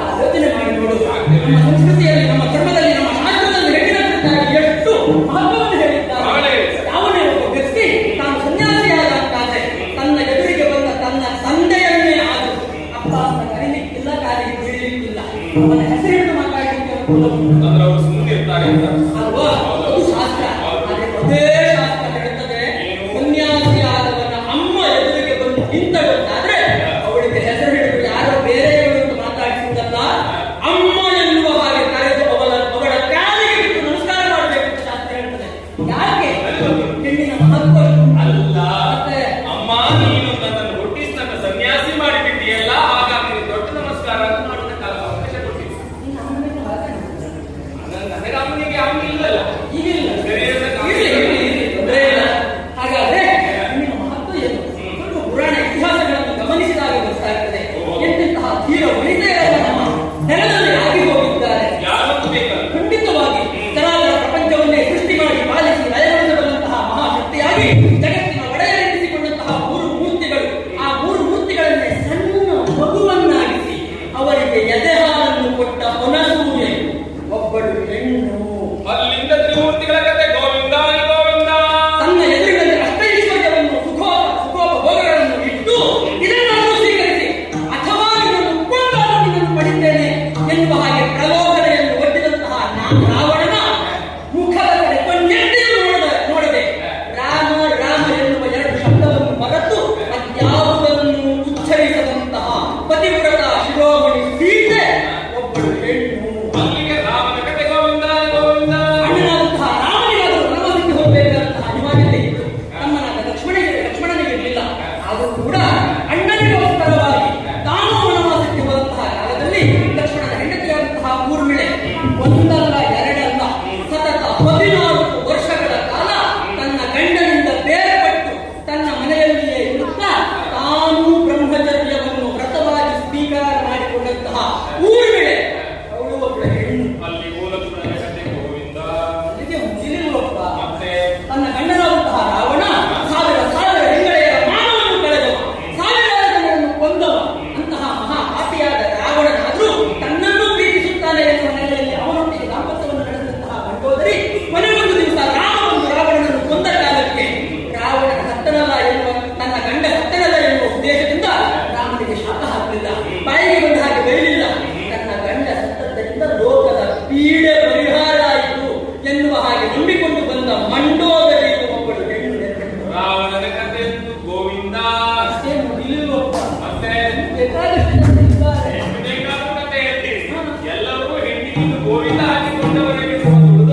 ಆಲೋಚನೆ ಮಾಡಿ ನೋಡು. ನಮ್ಮ ಸಂಸ್ಕೃತಿಯಲ್ಲಿ, ನಮ್ಮ ಧರ್ಮದಲ್ಲಿ, ನಮ್ಮ ಶಾಸ್ತ್ರದಲ್ಲಿ ಹೆಣ್ಣಿನ ಕುರಿತಾಗಿ ಎಷ್ಟು ಮಹತ್ವವನ್ನು ಹೇಳಿದ್ದಾರೆ. ಯಾವನೇ ಒಬ್ಬ ವ್ಯಕ್ತಿ ತಾನು ಸನ್ಯಾಸಿಯಾದಂತಾದ್ರೆ ತನ್ನ ಎದುರಿಗೆ ಬಂದ ತನ್ನ ತಂದೆಯನ್ನೇ ಆದು ಅಪ್ಪ ಅಂತ ಕರೀಲಿಕ್ಕಿಲ್ಲ, ಕಾಲಿಗೆ ಬೀಳಲಿಕ್ಕಿಲ್ಲ. ಅವನ ಹೆಸರಿಟ್ಟು ಮಾತಾಡಲಿಕ್ಕೆ ಅಂದ್ರೆ ಅವರು ಸುಮ್ಮನೆ ಇರ್ತಾರೆ ಅಂತ ಅಲ್ವಾ? ಅದು ಶಾಸ್ತ್ರ. ಆದರೆ ಅದೇ ಶಾಸ್ತ್ರ ಹೇಳುತ್ತದೆ, ಸನ್ಯಾಸಿಯಾದವನ ಅಮ್ಮ ಎದುರಿಗೆ ಬಂದು ನಿಂತಗೊತ್ತಾದ್ರೆ ಅವಳಿಗೆ ಹೆಸರು ಹಿಡಿದು ಯಾರೋ ಬೇರೆಯವರು ಮಾತಾಡಿಸುವುದಲ್ಲ, ಅಮ್ಮ ಎನ್ನುವ ಹಾಗೆ ಕರೆದು ಅವಳ ಕಾಲಿಗೆ ಬಿಟ್ಟು ನಮಸ್ಕಾರ ಮಾಡಬೇಕು ಅಂತ ಶಾಸ್ತ್ರ ಹೇಳ್ತದೆ. ಯಾಕೆ? ಹೆಣ್ಣಿನ ಮಹತ್ವ ಅಲ್ಲ. ಮತ್ತೆ ಅಮ್ಮ ನೀನು ನನ್ನನ್ನು ಹುಟ್ಟಿಸಿ ನನ್ನ ಸನ್ಯಾಸಿ ಮಾಡಿಬಿಟ್ಟಿಯಲ್ಲ, ಹಾಗಾಗಿ ನೀನು ದೊಡ್ಡ ನಮಸ್ಕಾರ ಅಂತ ಮಾಡೋದಕ್ಕೆ ಅವಕಾಶ ಕೊಟ್ಟಿದ್ದೀನಿ. ನೀನು ಅಮ್ಮನಿಗೆ ಹಾಗೆ ನನಗೆ ಅಮ್ಮನಿಗೆ ಅಮ್ಮ ಇಲ್ಲಲ್ಲ. ಊರ್ಮಿಳೆ ಅವಳು ಒಬ್ಬಳ ಹೆಣ್ಣು. ಅಲ್ಲಿ ಗೋಲಕ್ಷಣನ ಕಥೆ ಗೋವಿಂದ. ಅದಕ್ಕೆ ಮುಗಿಲಿಲ್ಲವಪ್ಪ. ಮತ್ತೆ ತನ್ನ ಗಂಡನಾದಂತಹ ರಾವಣ ಸಾವಿರ ಸಾವಿರ ಹೆಂಗಳೆಯರ ಮಾನವನ್ನು ಕಳೆದವ, ಸಾವಿರಾರು ಜನರನ್ನು ಕೊಂದವ. ಅಂತಹ ಮಹಾ ಪಾಪಿಯಾದ ರಾವಣನಾದ್ರೂ ತನ್ನನ್ನು ಪ್ರೀತಿಸುತ್ತಾನೆ ಎನ್ನುವ ನೆಲೆಯಲ್ಲಿ ಅವನೊಟ್ಟಿಗೆ ದಾಂಪತ್ಯವನ್ನು ನಡೆಸಿದಂತಹ ಮಂಡೋದರಿ ಕೊನೆಗೊಂದು ದಿವಸ ರಾವಣನನ್ನು ಕೊಂದ ಕಾಲಕ್ಕೆ ರಾವಣನ ಸತ್ತನಲ್ಲ ಎನ್ನುವ ತನ್ನ ಗಂಡ ಸತ್ತನಲ್ಲ ಎನ್ನುವ ಉದ್ದೇಶದಿಂದ ರಾಮನಿಗೆ ಶಾಪ ಹಾಕಲಿಲ್ಲ, ಬಾಯಿಗೆ ಬಂದ ಹಾಗೆ ಬೈಲಿಲ್ಲ. ತನ್ನ ಗಂಡ ಸತ್ತದ್ದರಿಂದ ಲೋಕದ ಪೀಡೆ ಪರಿಹಾರ ಆಯಿತು ಎನ್ನುವ ಹಾಗೆ ನಂಬಿಕೊಂಡು ಬಂದ ಮಂಡೋದರಿ ಒಬ್ಬಳು ಹೆಣ್ಣು ನೆನಪಿಟ್ಟು ರಾವಣನ ಕಥೆ ಗೋವಿಂದ. ಅಷ್ಟೇ ಮುಗಿಲಿಲ್ಲವಪ್ಪ. ಮತ್ತೆ ಬೇಕಾದಷ್ಟು ಜನ ಇದ್ದಾರೆ. ಬೇಕಾದ ಕಥೆ ಹೇಳ್ತೀರಿ. ಎಲ್ಲರೂ ಹೆಣ್ಣಿಗೆ ಗೋವಿಂದ ಹಾಕಿಕೊಂಡವರಿಗೆ ಸಿಕ್ಕಿಲ್ಲ.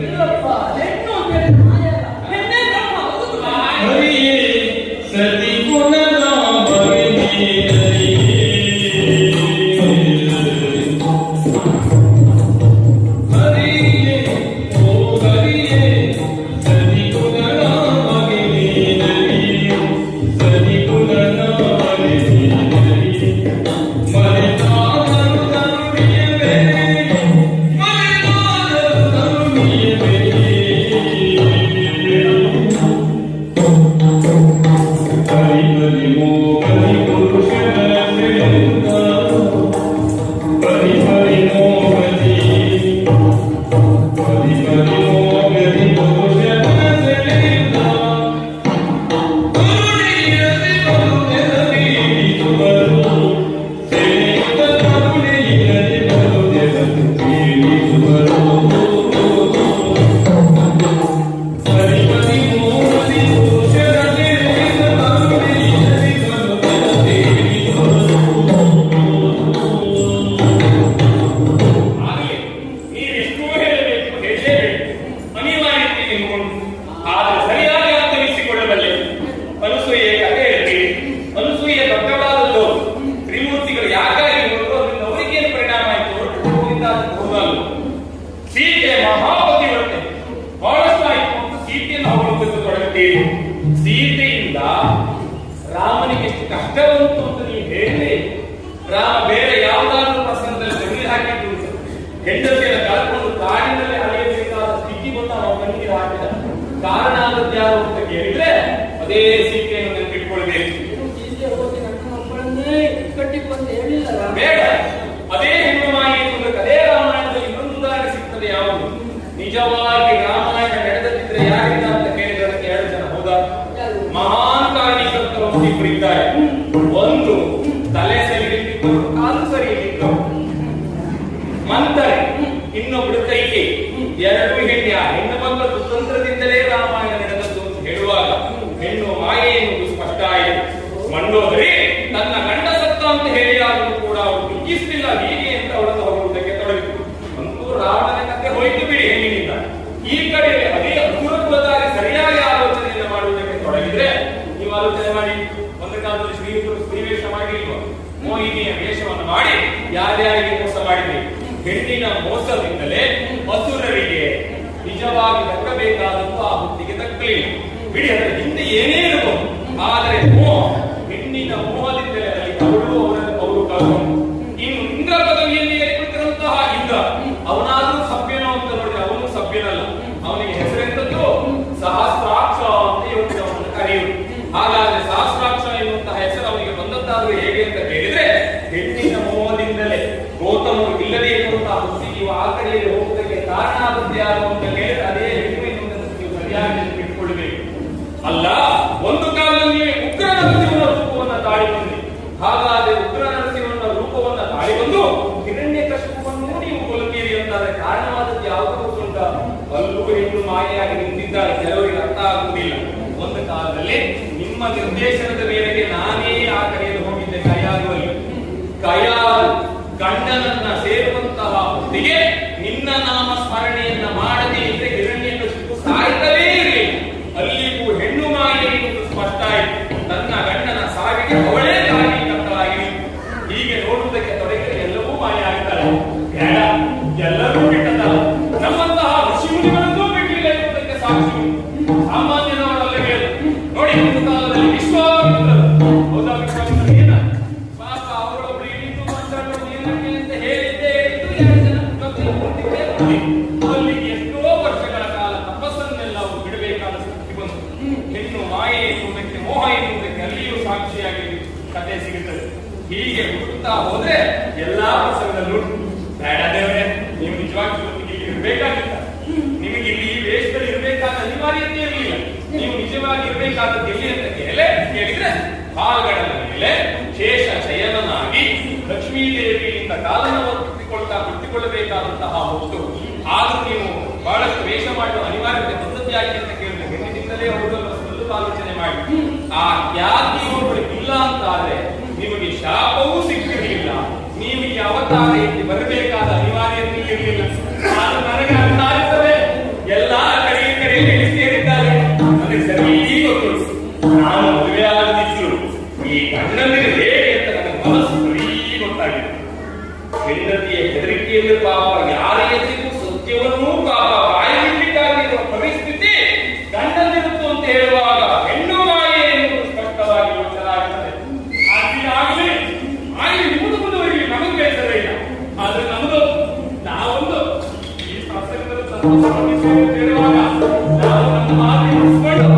ಇಲ್ಲಪ್ಪ, ಹೆಣ್ಣು ಅಂತ ಹೇಳಿದ್ರೆ ಮಾಯ ಅಲ್ಲ. ಹೆಣ್ಣೇ ಬ್ರಹ್ಮ, ಹೌದು. ಹರಿಯೇ ಸತಿ ಗುಣದ ಭವಿನಿ ಹರಿಯೇ ಓ ಹರಿಯೇ ಸತಿ ಗುಣದ ಭವಿನಿ ಹರಿಯೇ ಸತಿ ಗುಣದ ಭವಿನಿ ಹರಿಯೇ ಮರೆತಾದರೂ ಕರುಣಿಯೇ ಮರೆತಾದರೂ ಕರುಣಿಯೇ ಹರಿ ಹರಿ ಮೋ ಹರಿ ಪುರುಷನ ಶ್ರೇಷ್ಠ ಹರಿ ಹರಿ ಮೋ ಹರಿ ಹರಿ ಹರಿ ಮೋ ಹರಿ ಪುರುಷನ ಶ್ರೇಷ್ಠ ಕರುಣೆಯಿರದೆ ಬರುವುದೆರವೀಸುವರು ಶ್ರೇಷ್ಠ ಕರುಣೆಯಿರದೆ ಬರುವುದೆರವೀಸುವರು ಹರಿ ಹರಿ ಮೋ ಹರಿ ಪುರುಷನ ಶ್ರೇಷ್ಠ ಕರುಣೆಯಿರದೆ ಬರುವುದೆರವೀಸುವರು. ಆಗಲಿ ನೀವೆಷ್ಟು ಹೇಳಬೇಕು ಹೇಳಲೇಬೇಕು, ಅನಿವಾರ್ಯತೆ ನಿಮ್ಮುಂಟು. ಆದರೆ ಸರಿಯಾಗಿ ಅರ್ಥೈಸಿಕೊಳ್ಳಬಲ್ಲೆ. ಅನಸೂಯೆ ಕಥೆ ಹೇಳ್ತೀರಿ. ಅನಸೂಯೆ ದೊಡ್ಡವಳಾದದ್ದು ತ್ರಿಮೂರ್ತಿಗಳು ಯಾಕಾಗಿ ಹೊರಟು ಅದರಿಂದ ಅವರಿಗೇನು ಪರಿಣಾಮ ಆಯಿತು ಹೊರಟು ಹೋಗಿದ್ದ ಹೋಗಲ್ಲ. ಸೀತೆ ಮಹಾಪತಿವ್ರತೆ ಬಹಳಷ್ಟು ಆಯಿತು ಅಂತ ಸೀತೆಯನ್ನು ಅವಲಂಬಿಸಲು ತೊಡಗುತ್ತೀರಿ. ಸೀತೆಯಿಂದ ರಾಮನಿಗೆ ಎಷ್ಟು ಕಷ್ಟ ಬಂತು ಅಂತ ನೀವು ಹೇಳಿ. ರಾಮ ಬೇರೆ ಯಾವುದಾದ್ರೂ ಪ್ರಸಂಗದಲ್ಲಿ ಜಮೀನು ಹಾಕಿದ್ದು ಹೆಂಡತಿಯನ್ನು ಕಳ್ಕೊಂಡು ಕಾಡಿನಲ್ಲಿ ಅಳೆಯಬೇಕಾದ ಸ್ಥಿತಿ ಬಂದು ಅವನ ಕಣ್ಣಿಗೆ ಹಾಕಿದ. ಕಾರಣ ಆದದ್ದು ಯಾರು ಅಂತ ಕೇಳಿದ್ರೆ ಅದೇ ಸೀತೆಯನ್ನು ನೆನಪಿಟ್ಕೊಳ್ಬೇಕು. ಏನು ಸೀತೆ ಹೋಗಿ ನನ್ನೊಬ್ಬಳನ್ನೇ ಕಟ್ಟಿಕೊಂಡು ಹೇಳಿಲ್ಲ ರಾಮ. ಬೇಡ, ಅದೇ ಹೆಣ್ಣು ಮಾಯಿ ಅನ್ನೋದಕ್ಕೆ ಅದೇ ರಾಮಾಯಣದಲ್ಲಿ ಇನ್ನೊಂದು ಉದಾಹರಣೆ ಸಿಗ್ತದೆ. ಯಾವುದು ನಿಜವಾಗಿ ರಾಮಾಯಣ ನಡೆದಿದ್ರೆ ಯಾರಿಂದ ಅಂತ ಕೇಳಿದ್ರೆ ಅದಕ್ಕೆ 2 ಜನ ಹೌದಾ? ಯಾರು? ಮಹಾನ್ ಕಾರಣೀಕರ್ತರು ಇಬ್ಬರು ಇದ್ದಾರೆ. ಒಂದು ತಲೆ ಸರಿ ಇಟ್ಟಿದ್ದವರು, ಕಾಲು ಸರಿ ಇಟ್ಟಿದ್ದವರು ಮಂತರೆ, ಇನ್ನೊಬ್ರು ಕೈಕೆ. ಎರಡು ಹೆಣ್ಣು. ಆ ಹೆಣ್ಣು ಮಕ್ಕಳ ಕುತಂತ್ರದಿಂದಲೇ ರಾಮಾಯಣ ನಡೆದದ್ದು ಅಂತ ಹೇಳುವಾಗ ಹೆಣ್ಣು ಮಾಯೆ ಎನ್ನುವುದು ಸ್ಪಷ್ಟ ಆಯಿತು. ಮಂಡೋದರಿ ತನ್ನ ಗಂಡ ಸತ್ತ ಅಂತ ಹೇಳಿಯಾದರೂ ಕೂಡ ಅವಳು ದುಃಖಿಸಲಿಲ್ಲ. ಹೀಗೆ ಅಂತ ಅವಳನ್ನು ಹೊರಡುವುದಕ್ಕೆ ತೊಡಗಿತು. ಅಂತೂ ರಾವಣನ ಕಥೆ ಹೋಯ್ತು ಬಿಡಿ ಹೆಣ್ಣಿನಿಂದ. ಈ ಕಡೆ ಅದೇ ಅನುಕೂಲದಾರಿ ಸರಿಯಾಗಿ ಆಲೋಚನೆಯನ್ನು ಮಾಡುವುದಕ್ಕೆ ತೊಡಗಿದ್ರೆ ನೀವು ಆಲೋಚನೆ ಮಾಡಿ. ಒಂದು ಕಾಲದಲ್ಲಿ ಶ್ರೀಯುತರು ಸ್ತ್ರೀವೇಷ ಮಾಡಿಲ್ವ? ಮೋಹಿನಿಯ ವೇಷವನ್ನು ಮಾಡಿ ಯಾರ್ಯಾರಿಗೆ ಮೋಸ ಮಾಡಿದ್ರಿ. ಹೆಣ್ಣಿನ ಮೋಸದಿಂದಲೇ ಅಸುರರಿಗೆ ನಿಜವಾಗಿ ದಕ್ಕಬೇಕಾದದ್ದು ಆ ಹುಟ್ಟಿಗೆ ದಕ್ಕಲಿಲ್ಲ. ಬಿಡಿ, ಅದರ ಹಿಂದೆ ಏನೇ ಇರಬಹುದು. ಆದರೆ ಮೋಹ, ಹೆಣ್ಣಿನ ಮೋಹದಿಂದಲೇ ಅಲ್ಲಿ ಅವಳು ಅವರು ಕಳ್ಕೊಂಡು. ಇನ್ನು ಇಂದ್ರ ಪದವಿಯಲ್ಲಿ ಏರ್ಪಟ್ಟಿರುವಂತಹ ಇಂದ್ರ ಅವನಾದ್ರೂ ಸಭ್ಯನೋ ಅಂತ ನೋಡಿದ್ರೆ ಅವನು ಸಭ್ಯನಲ್ಲ. ಅವನಿಗೆ ಹೆಸರೆಂತದ್ದು ಸಹಸ್ರಾಕ್ಷ ಅಂತ ಇವತ್ತು ಅವನನ್ನು ಕರೆಯುವುದು. ಹಾಗಾದ್ರೆ ಸಹಸ್ರಾಕ್ಷ ಎನ್ನುವಂತಹ ಹೆಸರು ಅವನಿಗೆ ಬಂದದ್ದಾದ್ರೂ ಹೇಗೆ ಅಂತ ಕೇಳಿದ್ರೆ ಹೆಣ್ಣಿನ ಮೋಹದಿಂದಲೇ. ಗೌತಮರು ಇಲ್ಲದೆ ಇರುವಂತಹ ಹುಟ್ಟಿಗೆ ಆ ಕಡೆಯಲ್ಲಿ ಹೋಗುವುದಕ್ಕೆ ಕಾರಣ ಆಗುತ್ತೆ ಯಾರು ಅಂತ ಕೇಳಿದ್ರೆ ಅದೇ ಹೆಣ್ಣು ಎನ್ನುವುದನ್ನು ನೀವು ಸರಿಯಾಗಿ ಇಟ್ಕೊಳ್ಬೇಕು. ಅಲ್ಲ, ಒಂದು ಕಾಲದಲ್ಲಿ ಉಗ್ರ ನರಸಿಂಹನ ರೂಪವನ್ನ ತಾಳಿ ಬಂದ್ರಿ. ಹಾಗಾದ್ರೆ ಉಗ್ರ ನರಸಿಂಹನ ರೂಪವನ್ನ ತಾಳಿ ಬಂದು ಹಿರಣ್ಯಕಶಿಪುವನ್ನು ನೀವು ಕೊಲ್ಲುತ್ತೀರಿ ಅಂತಾದ್ರೆ ಕಾರಣವಾದದ್ದು ಯಾವುದು ಉಂಟ? ಅಲ್ಲೂ ಹೆಣ್ಣು ಮಾಯೆಯಾಗಿ ನಿಂತಿದ್ದಾರೆ. ಕೆಲವರಿಗೆ ಅರ್ಥ ಆಗುವುದಿಲ್ಲ. ಒಂದು ಕಾಲದಲ್ಲಿ ನಿಮ್ಮ ನಿರ್ದೇಶನದ ಮೇರೆಗೆ ನಾನೇ ಆ ಕಡೆಯಲ್ಲಿ ಹೋಗಿದ್ದೆ ಕಯಾಗುವಲ್ಲಿ. ಕಯಾಲ್ ಗಂಡನನ್ನ ಸೇರುವಂತಹ ಹೊತ್ತಿಗೆ ನಿನ್ನ ನಾಮ ಸ್ಮರಣೆಯನ್ನ ಮಾಡದೇ ಇದ್ರೆ ಹಿರಣ್ಯಕಶಿಪು ಸಾಯ್ತಲೇ ಇರಲಿ. ಅಲ್ಲಿಗೂ ಹೆಣ್ಣು ಮಾಯೆ ಎನ್ನುವುದು ಸ್ಪಷ್ಟ ಆಯಿತು. ತನ್ನ ಗಂಡನ ಸಾವಿಗೆ ಅವಳೇ ಕಾರಣೀಕರ್ತಳಾಗಿ ಹೀಗೆ ನೋಡುವುದಕ್ಕೆ ತೊಡಗಿದರೆ ಎಲ್ಲವೂ ಮಾಯ ಆಗ್ತಾರೆ. ಬೇಡ, ಎಲ್ಲರೂ ಬಿಟ್ಟದಲ್ಲ. ನಮ್ಮಂತಹ ಋಷಿಮುನಿಗಳನ್ನೂ ಬಿಟ್ಟಿಲ್ಲ ಎನ್ನುವುದಕ್ಕೆ ಸಾಕ್ಷಿ ಸಾಮಾನ್ಯನವರಲ್ಲವೇ ನೋಡಿ. ಒಂದು ಕಾಲದಲ್ಲಿ ವಿಶ್ವಾಮಿತ್ರರು, ಹೌದಾ? ವಿಶ್ವಾಮಿತ್ರರು ಏನ ಪಾಪ ಅವರೊಬ್ಬರು ಇಳಿದು ಮಾತಾಡೋದು ಅಲ್ಲಿಗೆ ಎಷ್ಟೋ ವರ್ಷಗಳ ಕಾಲ ತಪಸ್ಸನ್ನೆಲ್ಲ ಅವರು ಬಿಡಬೇಕಾದ ಸ್ಥಿತಿ ಬಂತು. ಹೆಣ್ಣು ಮಾಯೆ ಎನ್ನುವುದಕ್ಕೆ, ಮೋಹ ಎನ್ನುವುದಕ್ಕೆ ಅಲ್ಲಿಯೂ ಸಾಕ್ಷಿಯಾಗಿ ಕಥೆ ಸಿಗುತ್ತದೆ. ಹೀಗೆ ಹುಡುಕ್ತಾ ಹೋದ್ರೆ ಎಲ್ಲಾ ಪ್ರಸಂಗದಲ್ಲೂ ಬೇಡ ದೇವರೇ, ನೀವು ನಿಜವಾಗಿ ಇಲ್ಲಿ ಇರಬೇಕಾಗಿತ್ತ, ನಿಮಗೆ ಇಲ್ಲಿ ಈ ವೇಷದಲ್ಲಿ ಇರಬೇಕಾದ ಅನಿವಾರ್ಯತೆ ಇರಲಿಲ್ಲ, ನೀವು ನಿಜವಾಗಿ ಇರಬೇಕಾದದ್ದು ಎಲ್ಲಿ ಅಂತ ಕೇಳಿದ್ರೆ ಕಾಲ್ಗಳ ಮೇಲೆ ಶೇಷ ಶಯನನಾಗಿ ಲಕ್ಷ್ಮೀ ದೇವಿಯಿಂದ ಕಾಲನ್ನು ಬಿಟ್ಟುಕೊಳ್ಳಬೇಕಾದಂತಹ ಹೊತ್ತು. ಆದ್ರೂ ನೀವು ಬಹಳಷ್ಟು ವೇಷ ಮಾಡುವ ಅನಿವಾರ್ಯತೆ ಬಂದದ್ದು ಯಾಕೆ ಅಂತ ಕೇಳಿದ್ರೆ ಹೆಣ್ಣಿನಿಂದಲೇ ಹೌದು ಸ್ವಲ್ಪ ಆಲೋಚನೆ ಮಾಡಿ. ಆ ಖ್ಯಾತಿ ಇಲ್ಲ ಅಂತಾದ್ರೆ ನಿಮಗೆ ಶಾಪವೂ ಸಿಕ್ಕಿರಲಿಲ್ಲ, ನೀವು ಈ ಅವತಾರ ಇಲ್ಲಿ ಬರಬೇಕಾದ ಅನಿವಾರ್ಯತೆ ಇರಲಿಲ್ಲ. ಅದು ನನಗೆ ಅರ್ಥ ಆಗ್ತದೆ. ಎಲ್ಲಾ ಕಡೆಯಲ್ಲಿ ಸೇರಿದ್ದಾರೆ, ನನಗೆ ಸರಿ ಗೊತ್ತು. ನಾನು ಮದುವೆ ಆಗದಿದ್ರು ಈ ಗಂಡನಿಗೆ ಹೇಗೆ ಅಂತ ನನಗೆ ಮನಸ್ಸು ಸರಿ ಗೊತ್ತಾಗಿದೆ. ಹೆಂಡತಿಯ ಹೆದರಿಕೆಯಲ್ಲಿ ಪಾಪ ಯಾರ ಎದುರಿಗೂ ಸತ್ಯವನ್ನೂ ಪಾಪ ಬಾಯಿಬಿಟ್ಟಿದ್ದಾಗಿರುವ ಪರಿಸ್ಥಿತಿ ಗಂಡನಿರುತ್ತು ಅಂತ ಹೇಳುವಾಗ ಹೆಣ್ಣು ಮಾಯೆ ಎನ್ನುವುದು ಸ್ಪಷ್ಟವಾಗಿ ಗೋಚರಾಗುತ್ತದೆ. ಆಗಲಿ ನಿಮ್ಮದು ಮುಂದುವರಿಲಿ, ನಮಗೆ ಬೇಸರ ಇಲ್ಲ. ಆದ್ರೆ ನಮ್ಮದು ನಾವೊಂದು ಈ ಪ್ರಸಂಗದಲ್ಲಿ ಹೇಳುವಾಗ ನಾವು ನಮ್ಮ ಮಾತು ಉಳಿಸ್ಕೊಂಡು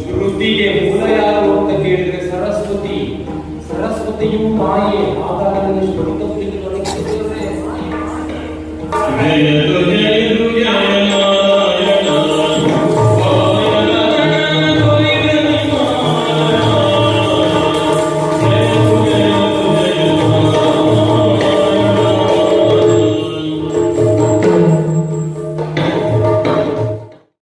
ಶ್ರುತಿಗೆ ಮೂಲ ಯಾರು ಅಂತ ಕೇಳಿದ್ರೆ ಸರಸ್ವತಿ. ಸರಸ್ವತಿಯು ಮಾಯೆ. ಆದಾಗ ಶ್ರುತಿ